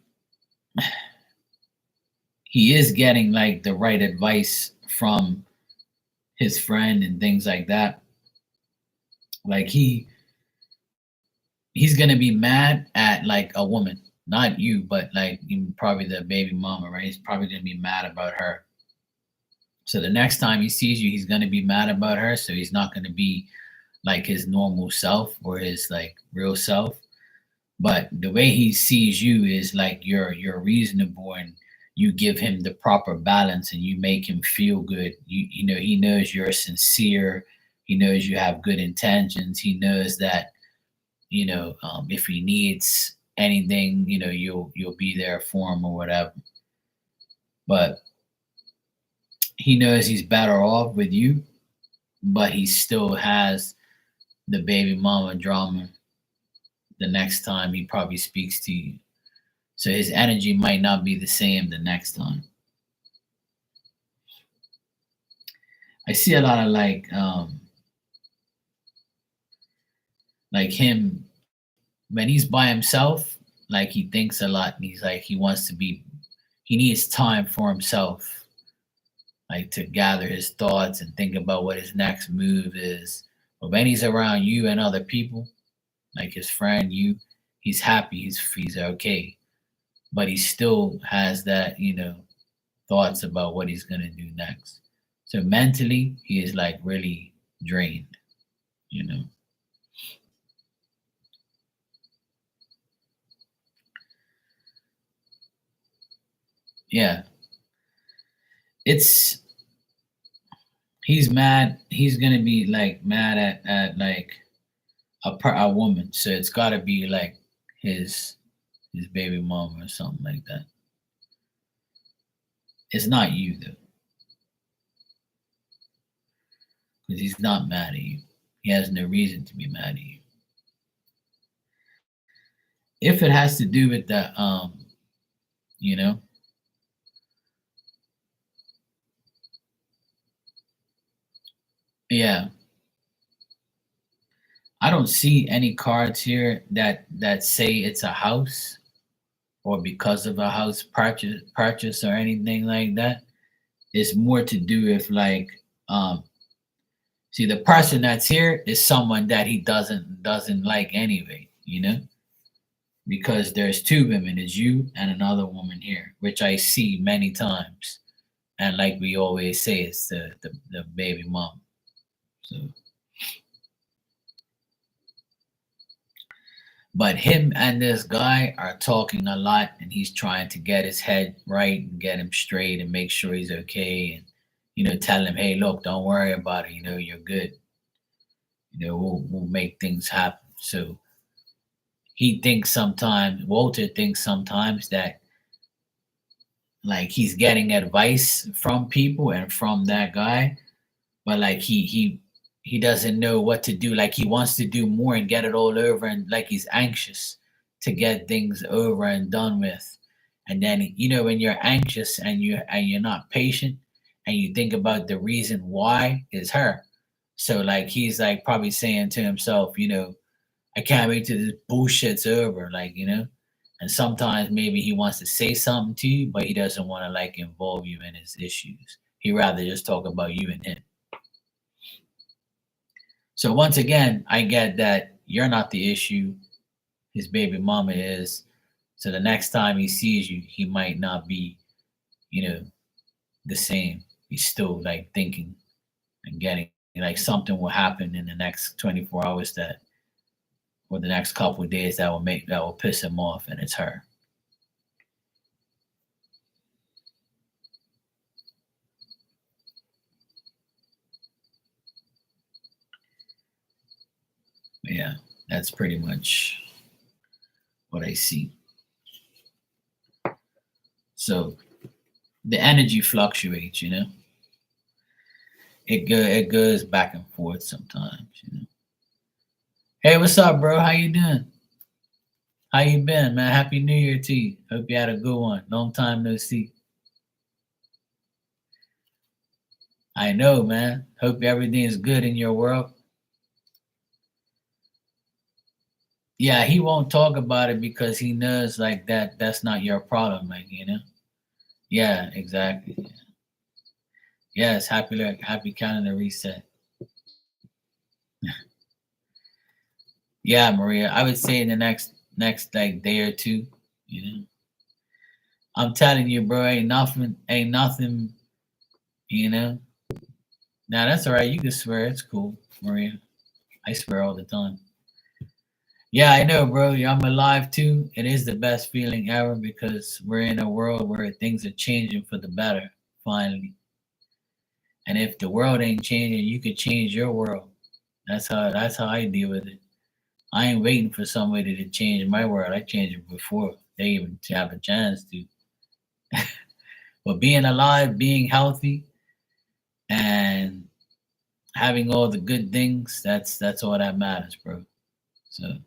Speaker 1: he is getting like the right advice from his friend and things like that. Like he's gonna be mad at like a woman, not you, but like probably the baby mama, right? He's probably gonna be mad about her. So the next time he sees you, he's gonna be mad about her. So he's not gonna be like his normal self or his like real self. But the way he sees you is like you're reasonable and you give him the proper balance and you make him feel good. You know he knows you're sincere. He knows you have good intentions. He knows that if he needs anything, you'll be there for him or whatever. But he knows he's better off with you, but he still has the baby mama drama the next time he probably speaks to you. So his energy might not be the same the next time. I see a lot of like him when he's by himself, like he thinks a lot and he's like he needs time for himself, like to gather his thoughts and think about what his next move is. But when he's around you and other people, like his friend, he's happy, he's okay. But he still has that, thoughts about what he's gonna do next. So mentally, he is like really drained, you know. Yeah, it's he's mad. He's gonna be like mad at like a woman. So it's got to be like his his baby mom or something like that. It's not you though, because he's not mad at you. He has no reason to be mad at you. If it has to do with that, you know, yeah, I don't see any cards here that say it's a house or because of a house purchase or anything like that. It's more to do with like, um, see, the person that's here is someone that he doesn't like anyway, you know, because there's two women, it's you and another woman here, which I see many times. And like we always say, it's the baby mom. So, but him and this guy are talking a lot, and he's trying to get his head right and get him straight and make sure he's okay, and tell him, hey, look, don't worry about it. You're good. We'll make things happen. So he thinks sometimes, Walter thinks sometimes that like he's getting advice from people and from that guy, but like he doesn't know what to do. Like he wants to do more and get it all over, and like he's anxious to get things over and done with. And then when you're anxious and you're not patient, and you think about the reason why is her. So like he's like probably saying to himself, I can't wait till this bullshit's over, and sometimes maybe he wants to say something to you, but he doesn't want to like involve you in his issues. He rather just talk about you and him. So once again, I get that you're not the issue. His baby mama is. So the next time he sees you, he might not be, you know, the same. He's still like thinking and getting like something will happen in the next 24 hours that or the next couple of days that will piss him off, and it's her. Yeah, that's pretty much what I see. So the energy fluctuates, it goes back and forth sometimes. Hey, what's up, bro? How you doing? How you been, man? Happy New Year to you. Hope you had a good one. Long time no see. I know, man. Hope everything is good in your world. Yeah, he won't talk about it because he knows like that's not your problem, Yeah, exactly. Yes, happy calendar reset. Yeah, Maria. I would say in the next like day or two, you know. I'm telling you, bro, ain't nothing, you know. Now that's all right. You can swear. It's cool, Maria. I swear all the time. Yeah, I know, bro. Yeah, I'm alive too. It is the best feeling ever because we're in a world where things are changing for the better, finally. And if the world ain't changing, you could change your world. That's how I deal with it. I ain't waiting for somebody to change my world. I changed it before they even have a chance to. But being alive, being healthy, and having all the good things, that's all that matters, bro. So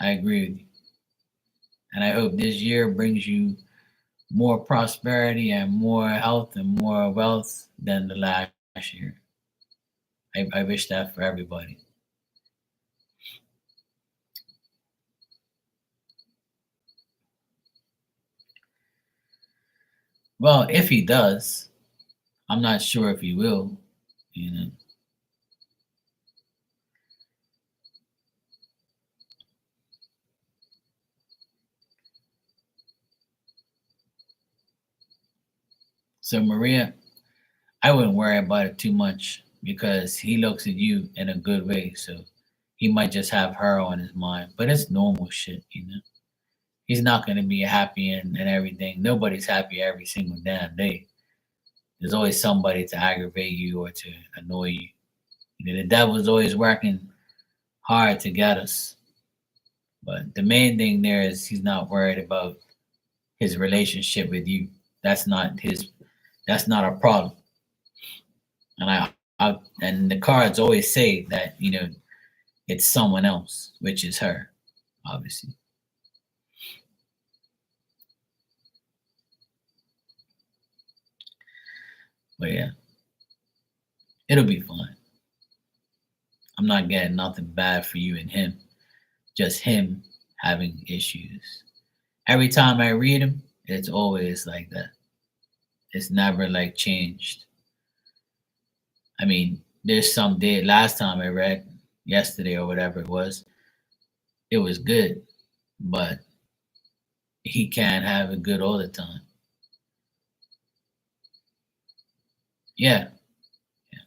Speaker 1: I agree with you. And I hope this year brings you more prosperity and more health and more wealth than the last year. I wish that for everybody. Well, if he does, I'm not sure if he will, you know. So Maria, I wouldn't worry about it too much because he looks at you in a good way. So he might just have her on his mind. But it's normal shit. He's not gonna be happy and everything. Nobody's happy every single damn day. There's always somebody to aggravate you or to annoy you. The devil's always working hard to get us. But the main thing there is he's not worried about his relationship with you. That's not his that's not a problem. And and the cards always say that, it's someone else, which is her, obviously. But yeah, it'll be fine. I'm not getting nothing bad for you and him. Just him having issues. Every time I read him, it's always like that. It's never like changed. I mean, there's some day last time I read, yesterday or whatever it was good, but he can't have it good all the time. Yeah, yeah.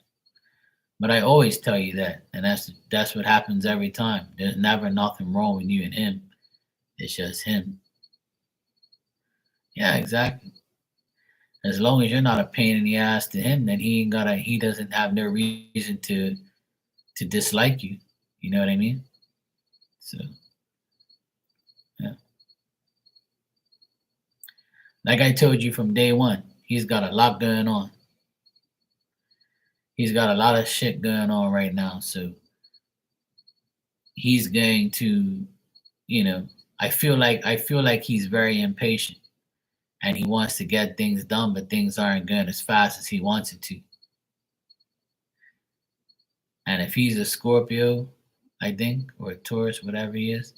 Speaker 1: But I always tell you that, and that's what happens every time. There's never nothing wrong with you and him. It's just him. Yeah, exactly. As long as you're not a pain in the ass to him, then he doesn't have no reason to dislike you. You know what I mean? So yeah. Like I told you from day one, he's got a lot going on. He's got a lot of shit going on right now. So he's going to, you know, I feel like he's very impatient and he wants to get things done, but things aren't going as fast as he wants it to. And if he's a Scorpio, I think, or a Taurus, whatever he is,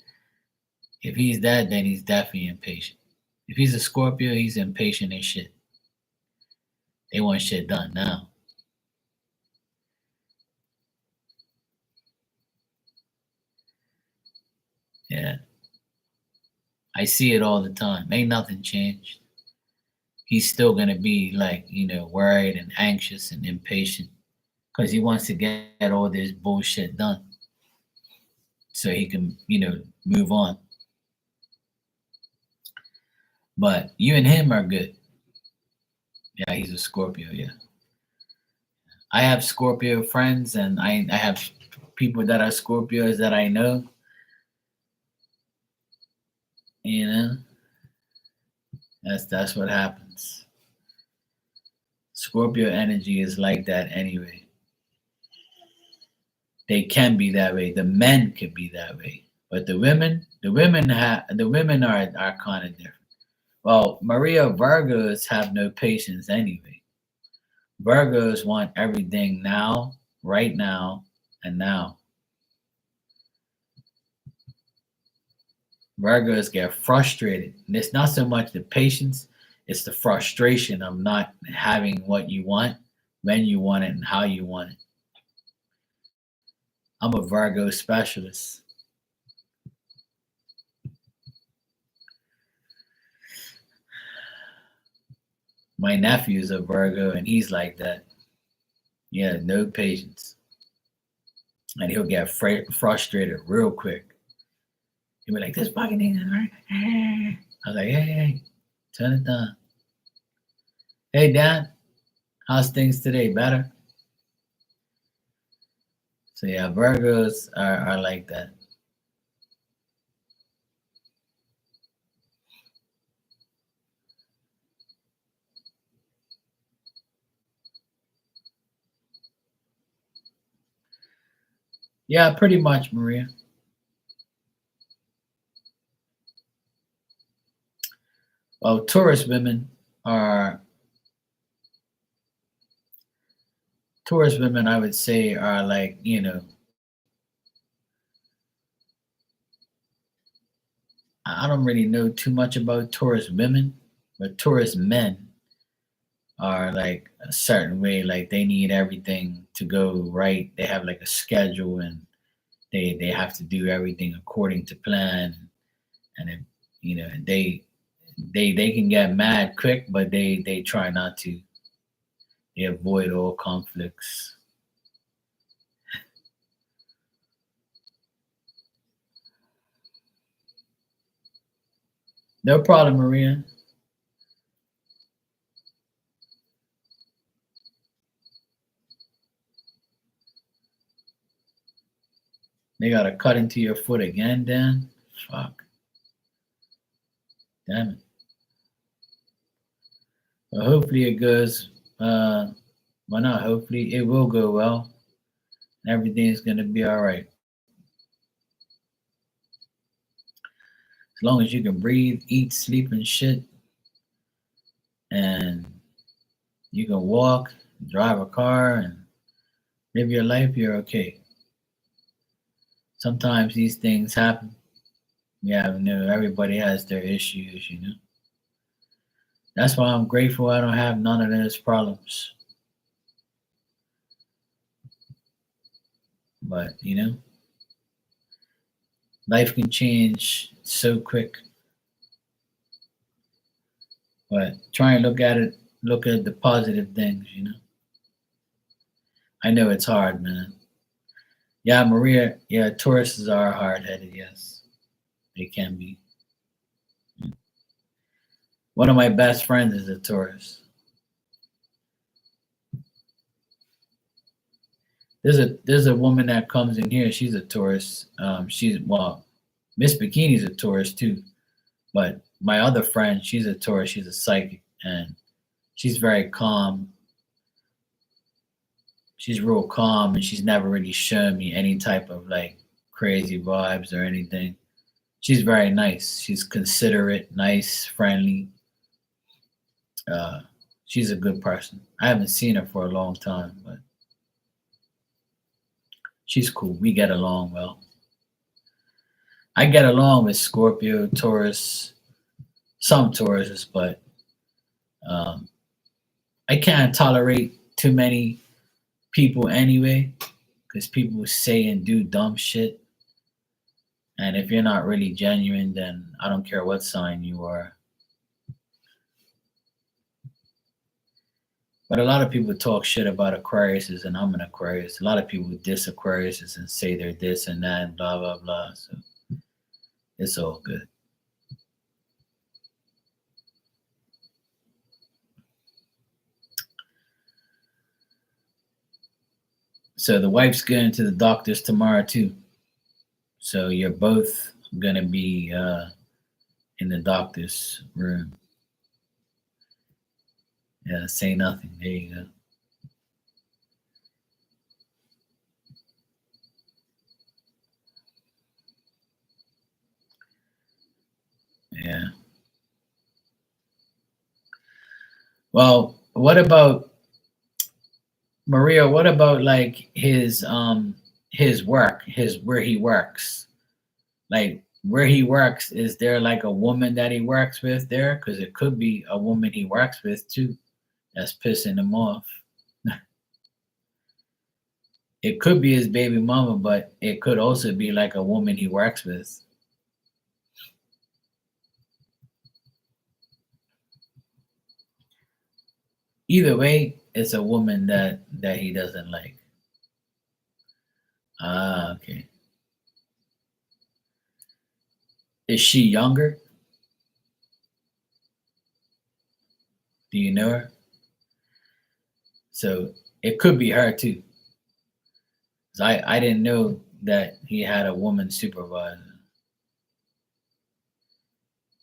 Speaker 1: if he's that, then he's definitely impatient. If he's a Scorpio, he's impatient as shit. They want shit done now. Yeah. I see it all the time. Ain't nothing changed. He's still gonna be like, worried and anxious and impatient because he wants to get all this bullshit done so he can, move on. But you and him are good. Yeah, he's a Scorpio, yeah. I have Scorpio friends and I have people that are Scorpios that I know, you know. That's what happens. Scorpio energy is like that anyway. They can be that way. The men can be that way. But the women are kind of different. Well, Maria, Virgos have no patience anyway. Virgos want everything now, right now, and now. Virgos get frustrated. And it's not so much the patience, it's the frustration of not having what you want, when you want it, and how you want it. I'm a Virgo specialist. My nephew's a Virgo, and he's like that. Yeah, no patience. And he'll get frustrated real quick. He'll be like, this fucking thing is right. I was like, hey, turn it down. Hey, Dad, how's things today? Better? So, yeah, Virgos are like that. Yeah, pretty much, Maria. Well, are Taurus women, I would say, are like, I don't really know too much about Taurus women, but Taurus men are like a certain way, like they need everything to go right. They have like a schedule and they have to do everything according to plan. And if, they can get mad quick, but they try not to. They avoid all conflicts. No problem, Maria. They gotta cut into your foot again, Dan. Fuck. Damn it. Well, hopefully it goes Why not? Hopefully it will go well. And everything's gonna be all right. As long as you can breathe, eat, sleep, and shit, and you can walk, drive a car, and live your life, you're okay. Sometimes these things happen. Yeah, everybody has their issues. That's why I'm grateful I don't have none of those problems. But life can change so quick. But try and look at the positive things. I know it's hard, man. Yeah, Maria, yeah, Tauruses are hard headed, yes. They can be. One of my best friends is a Taurus. There's a woman that comes in here, she's a Taurus. Miss Bikini's a Taurus too. But my other friend, she's a Taurus, she's a psychic, and she's very calm. She's real calm, and she's never really shown me any type of like crazy vibes or anything. She's very nice. She's considerate, nice, friendly. Uh, she's a good person. I haven't seen her for a long time, but she's cool. We get along well. I get along with Scorpio, Taurus, some Tauruses, but um, I can't tolerate too many people anyway, because people say and do dumb shit. And if you're not really genuine, then I don't care what sign you are. But a lot of people talk shit about Aquariuses, and I'm an Aquarius. A lot of people diss Aquariuses and say they're this and that, and blah blah blah. So it's all good. So the wife's going to the doctor's tomorrow too. So you're both gonna be in the doctor's room. Yeah, say nothing. There you go. Yeah. Well, what about Maria? What about like his work, his where he works? Like where he works, is there like a woman that he works with there? Because it could be a woman he works with too that's pissing him off. It could be his baby mama, but it could also be like a woman he works with. Either way, it's a woman that he doesn't like. Ah, okay. Is she younger? Do you know her? So it could be her too. 'Cause I didn't know that he had a woman supervisor.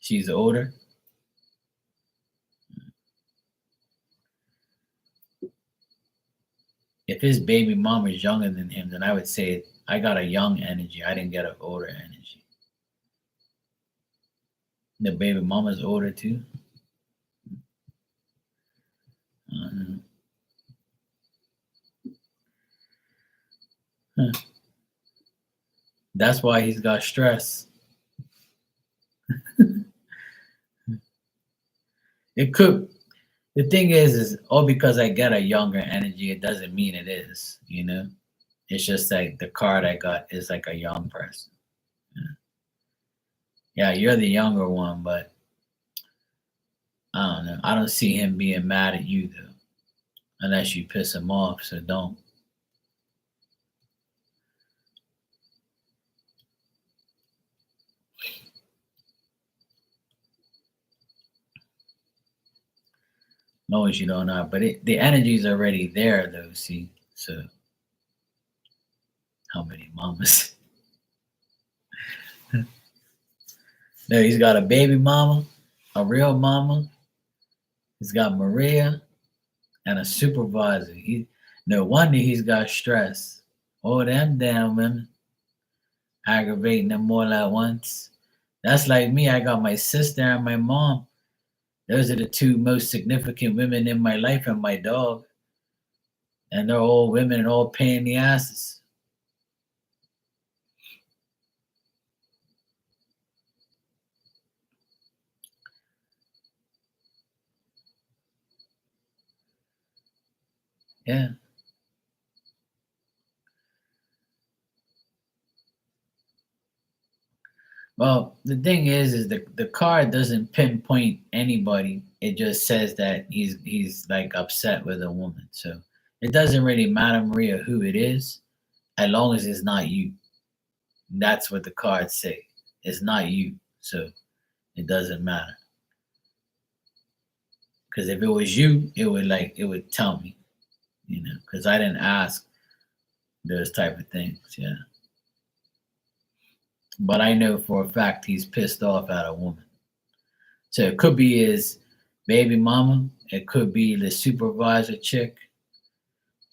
Speaker 1: She's older. If his baby mama is younger than him, then I would say I got a young energy. I didn't get an older energy. The baby mama's older too. Uh, huh. That's why he's got stress. It could. The thing is all because I get a younger energy, it doesn't mean it is. It's just like the card I got is like a young person. Yeah, you're the younger one, but I don't know. I don't see him being mad at you though, unless you piss him off. So don't. Long as you don't know. But the energy's already there though. See, so how many mamas? No, he's got a baby mama, a real mama. He's got Maria. and a supervisor. No wonder he's got stress. All them damn women aggravating them all at once. That's like me. I got my sister and my mom. Those are the two most significant women in my life, and my dog. And they're all women and all paying the asses. Yeah. Well, the thing is the card doesn't pinpoint anybody. It just says that he's like upset with a woman. So it doesn't really matter, Maria, who it is, as long as it's not you. That's what the cards say. It's not you, so it doesn't matter. Because if it was you, it would tell me, because I didn't ask those type of things. Yeah, but I know for a fact he's pissed off at a woman. So it could be his baby mama. It could be the supervisor chick.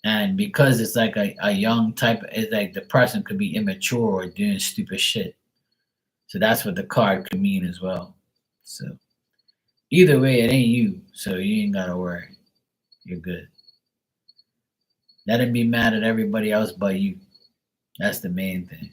Speaker 1: And because it's like a young type, it's like the person could be immature or doing stupid shit. So that's what the card could mean as well. So either way, it ain't you. So you ain't gotta worry. You're good. Let him be mad at everybody else but you. That's the main thing.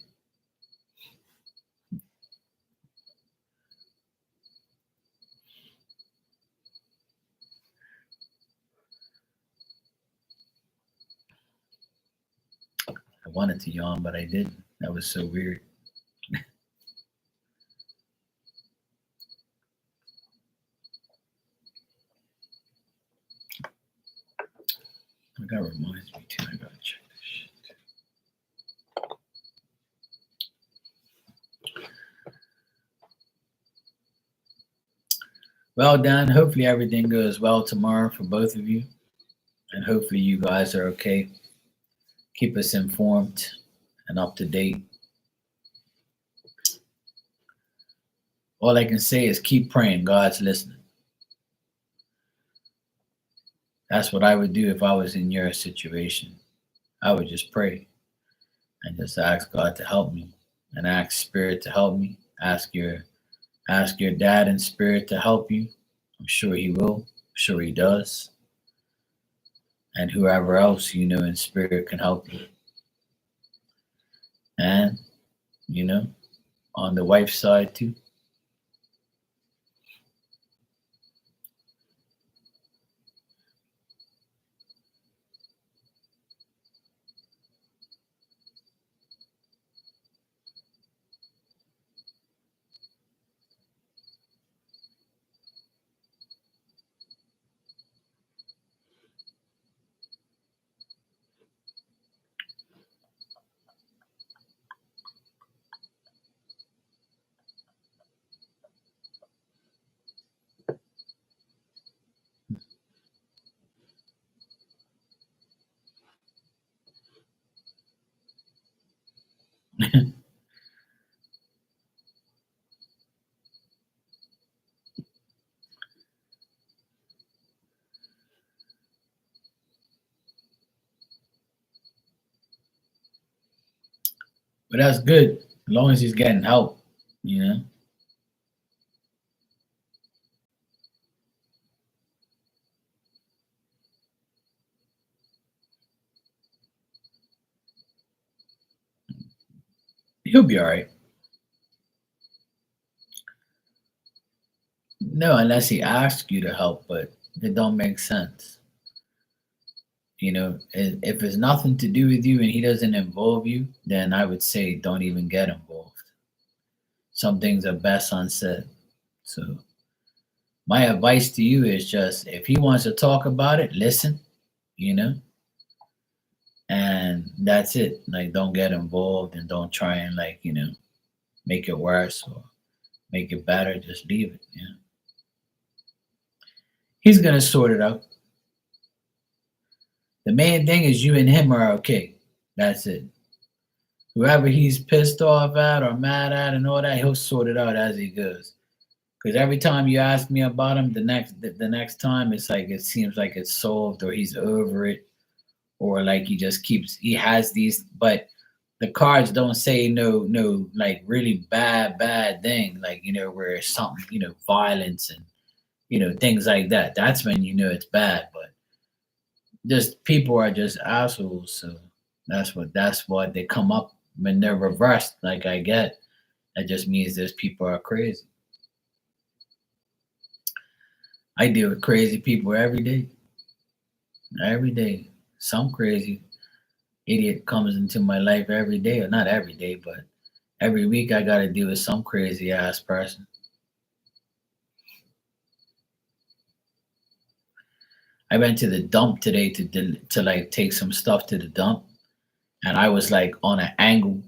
Speaker 1: I wanted to yawn, but I didn't. That was so weird. That reminds me too. I gotta check this shit. Well, Dan, hopefully everything goes well tomorrow for both of you. And hopefully you guys are okay. Keep us informed and up to date. All I can say is keep praying. God's listening. That's what I would do if I was in your situation. I would just pray and just ask God to help me and ask Spirit to help me. Ask your dad in Spirit to help you. I'm sure he will. I'm sure he does. And whoever else in Spirit can help you. And, on the wife's side too. But that's good, as long as he's getting help, you know. He'll be all right. No, unless he asks you to help, but it don't make sense. If it's nothing to do with you and he doesn't involve you, then I would say don't even get involved. Some things are best unsaid. So my advice to you is just if he wants to talk about it, listen, you know, and that's it. Like don't get involved and don't try and make it worse or make it better. Just leave it. He's gonna sort it out. The main thing is you and him are okay. That's it. Whoever he's pissed off at or mad at and all that, he'll sort it out as he goes. Because every time you ask me about him, the next time it's like it seems like it's solved or he's over it, or like he has these, but the cards don't say no like really bad thing, like where it's something, violence and things like that. That's when it's bad. But just people are just assholes, so that's what they come up when they're reversed. Like I get that just means those people are crazy. I deal with crazy people every day. Every day, some crazy idiot comes into my life every day, or not every day, but every week I got to deal with some crazy ass person. I went to the dump today to like take some stuff to the dump, and I was like on an angle,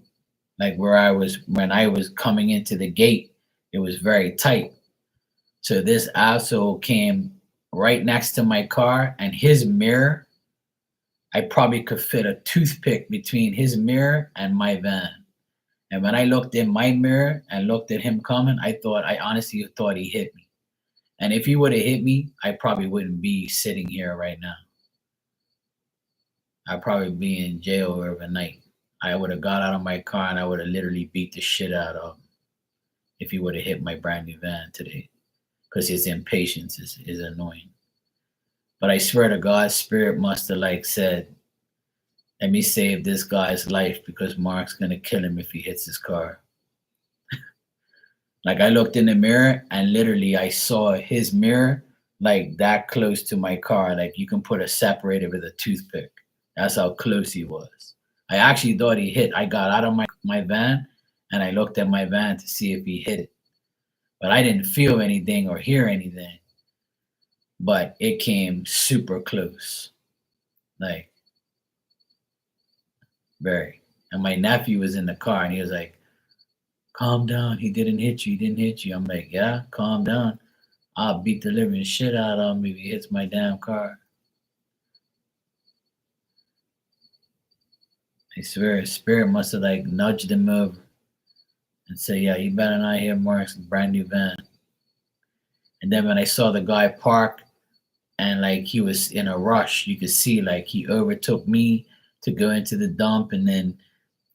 Speaker 1: like where I was when I was coming into the gate. It was very tight, so this asshole came right next to my car, and his mirror. I probably could fit a toothpick between his mirror and my van. And when I looked in my mirror and looked at him coming, I honestly thought he hit me. And if he would have hit me, I probably wouldn't be sitting here right now. I'd probably be in jail overnight. I would have got out of my car and I would have literally beat the shit out of him if he would have hit my brand new van today. Because his impatience is annoying. But I swear to God, Spirit must have like said, let me save this guy's life because Mark's gonna kill him if he hits his car. Like I looked in the mirror and literally I saw his mirror like that close to my car. Like you can put a separator with a toothpick. That's how close he was. I actually thought he hit. I got out of my van and I looked at my van to see if he hit it. But I didn't feel anything or hear anything. But it came super close. Like very. And my nephew was in the car and he was like, calm down. He didn't hit you. He didn't hit you. I'm like, yeah, calm down. I'll beat the living shit out of him if he hits my damn car. I swear, Spirit must have like nudged him over and say, yeah, you better not hit Mark's brand new van. And then when I saw the guy park and like he was in a rush, you could see like he overtook me to go into the dump, and then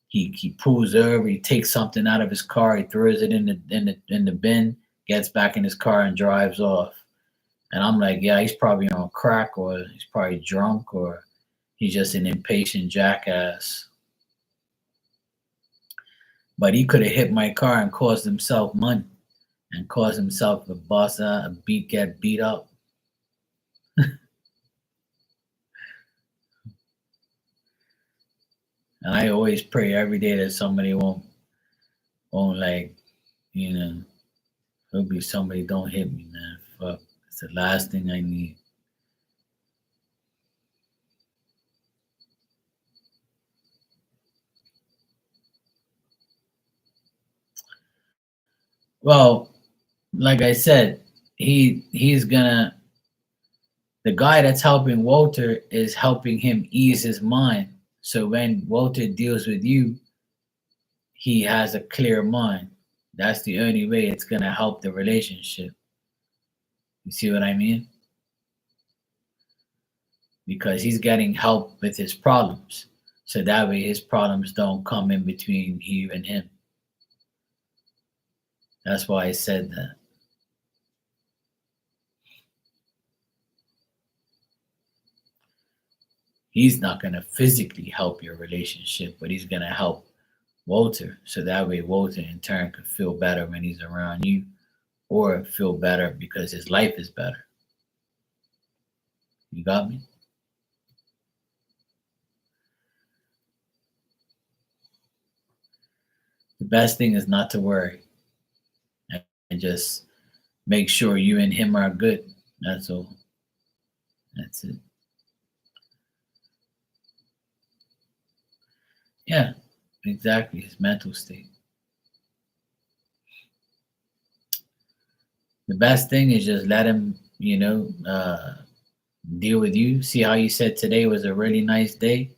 Speaker 1: he pulls over, he takes something out of his car, he throws it in the bin, gets back in his car and drives off. And I'm like, yeah, he's probably on crack, or he's probably drunk, or he's just an impatient jackass. But he could have hit my car and caused himself money and caused himself a bust out, get beat up. And I always pray every day that somebody won't like, you know, hope be somebody don't hit me, man. Fuck. It's the last thing I need. Well, like I said, he's gonna the guy that's helping Walter is helping him ease his mind. So when Walter deals with you, he has a clear mind. That's the only way it's gonna help the relationship. You see what I mean? Because he's getting help with his problems. So that way his problems don't come in between you and him. That's why I said that. He's not going to physically help your relationship, but he's going to help Walter. So that way Walter in turn could feel better when he's around you, or feel better because his life is better. You got me? The best thing is not to worry and just make sure you and him are good. That's all. That's it. Yeah, exactly. His mental state. The best thing is just let him, deal with you. See how you said today was a really nice day?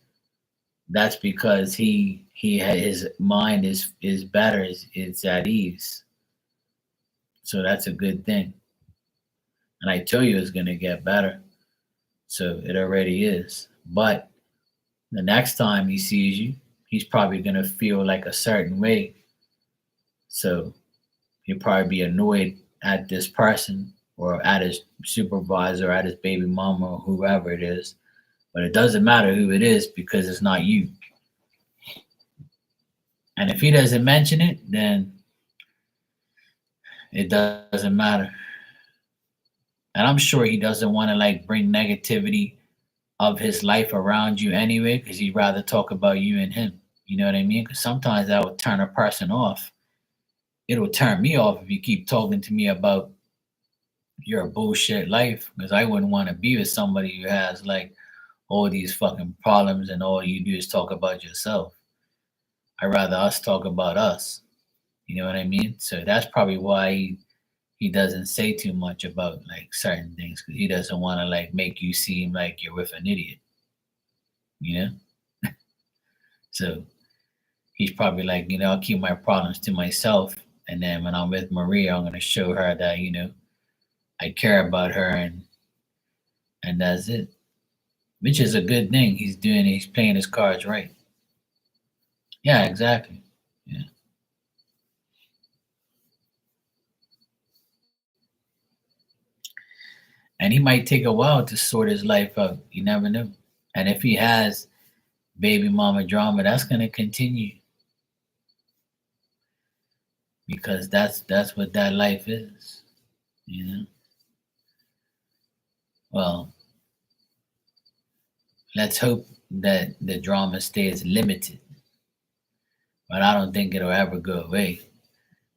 Speaker 1: That's because he had his mind is better, it's at ease. So that's a good thing. And I tell you it's gonna get better. So it already is. But the next time he sees you, he's probably gonna feel like a certain way. So he'll probably be annoyed at this person or at his supervisor, at his baby mama, or whoever it is. But it doesn't matter who it is because it's not you. And if he doesn't mention it, then it doesn't matter. And I'm sure he doesn't want to like bring negativity of his life around you anyway, because he'd rather talk about you and him. You know what I mean? Because sometimes that would turn a person off. It'll turn me off if you keep talking to me about your bullshit life, because I wouldn't want to be with somebody who has like all these fucking problems and all you do is talk about yourself. I'd rather us talk about us. You know what I mean? So that's probably why he doesn't say too much about like certain things because he doesn't want to like make you seem like you're with an idiot. You know? So he's probably like, I'll keep my problems to myself. And then when I'm with Maria, I'm gonna show her that, I care about her and that's it. Which is a good thing. He's playing his cards right. Yeah, exactly. Yeah. And he might take a while to sort his life out. You never know. And if he has baby mama drama, that's gonna continue because that's what that life is. You know. Well, let's hope that the drama stays limited, but I don't think it'll ever go away.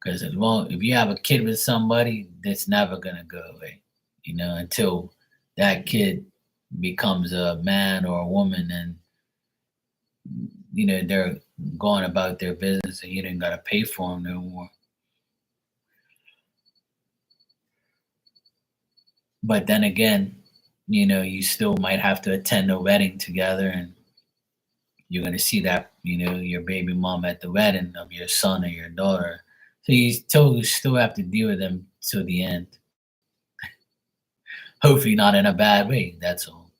Speaker 1: Because if you have a kid with somebody, that's never gonna go away. Until that kid becomes a man or a woman, and they're going about their business, and you didn't gotta pay for them no more. But then again, you still might have to attend a wedding together, and you're gonna see that your baby mom at the wedding of your son or your daughter. So you still have to deal with them till the end. Hopefully, not in a bad way. That's all.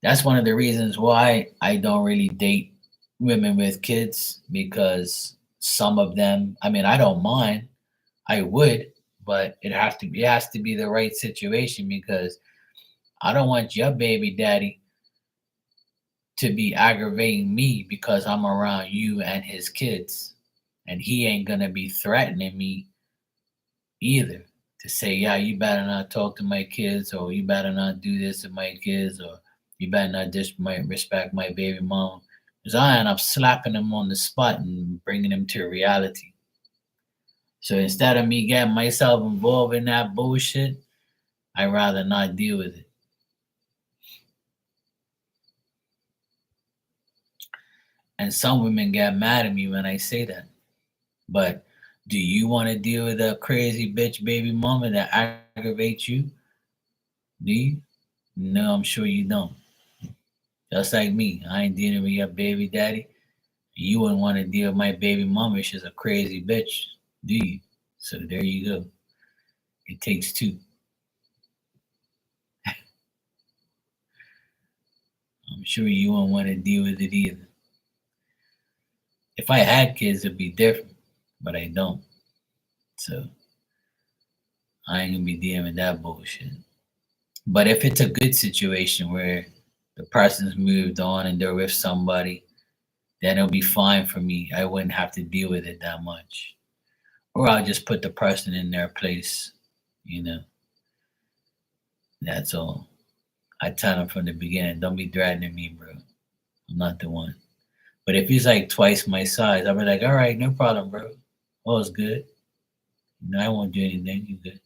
Speaker 1: That's one of the reasons why I don't really date women with kids because some of them. I mean, I don't mind. I would, but it has to be the right situation because I don't want your baby daddy to be aggravating me because I'm around you and his kids. And he ain't gonna be threatening me either to say, yeah, you better not talk to my kids, or you better not do this to my kids, or you better not respect my baby mom. Because I end up slapping him on the spot and bringing him to reality. So instead of me getting myself involved in that bullshit, I'd rather not deal with it. And some women get mad at me when I say that. But do you want to deal with a crazy bitch baby mama that aggravates you? Do you? No, I'm sure you don't. Just like me, I ain't dealing with your baby daddy. You wouldn't want to deal with my baby mama. She's a crazy bitch, do you? So there you go. It takes two. I'm sure you won't want to deal with it either. If I had kids, it'd be different, but I don't. So I ain't gonna be dealing with that bullshit. But if it's a good situation where the person's moved on and they're with somebody, then it'll be fine for me. I wouldn't have to deal with it that much. Or I'll just put the person in their place, you know. That's all. I tell them from the beginning, don't be threatening me, bro. I'm not the one. But if he's like twice my size, I'll be like, all right, no problem, bro. All's good. I won't do anything. You good.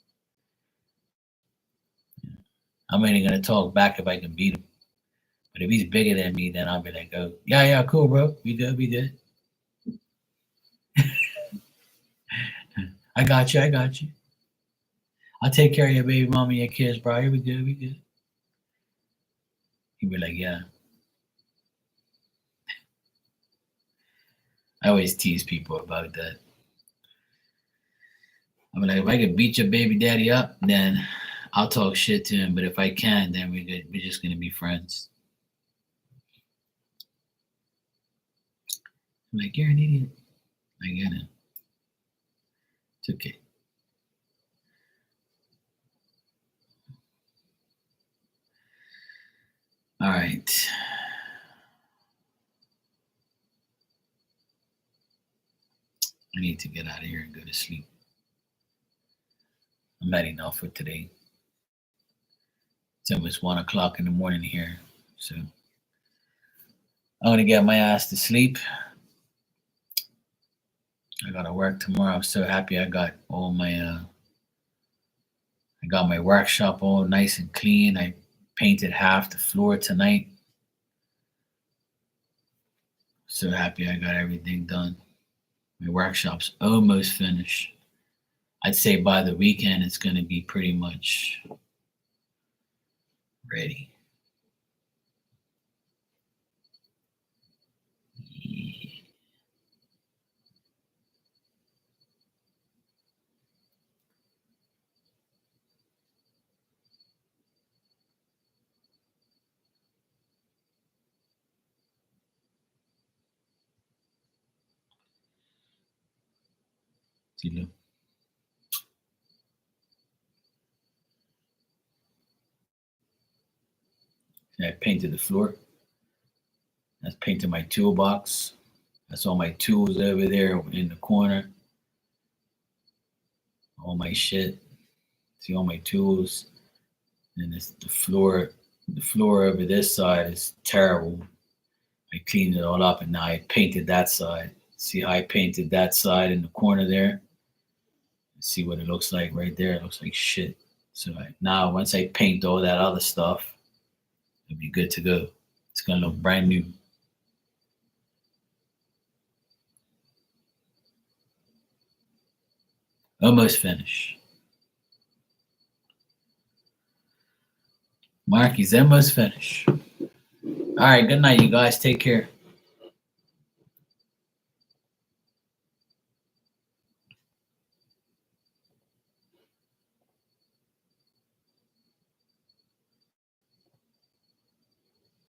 Speaker 1: I'm only gonna talk back if I can beat him. But if he's bigger than me, then I'll be like, oh, yeah, yeah, cool, bro. We good, we good. I got you, I got you. I'll take care of your baby mama and your kids, bro. We good, we good. He'd be like, yeah. I always tease people about that. I'm like, if I can beat your baby daddy up, then I'll talk shit to him. But if I can, then we're just gonna be friends. I'm like, you're an idiot. I get it. It's okay. All right. I need to get out of here and go to sleep. I'm had enough for today. It's almost 1 o'clock in the morning here. So I'm gonna get my ass to sleep. I gotta work tomorrow. I'm so happy I got all my I got my workshop all nice and clean. I painted half the floor tonight. So happy I got everything done. My workshop's almost finished. I'd say by the weekend it's gonna be pretty much ready. Yeah. See, look. I painted the floor. That's painted my toolbox. That's all my tools over there in the corner. All my shit. See all my tools. And it's the floor. The floor over this side is terrible. I cleaned it all up and now I painted that side. See how I painted that side in the corner there? See what it looks like right there? It looks like shit. So now once I paint all that other stuff, it'll be good to go. It's gonna look brand new. Almost finished. Marky's almost finished. All right, good night, you guys. Take care.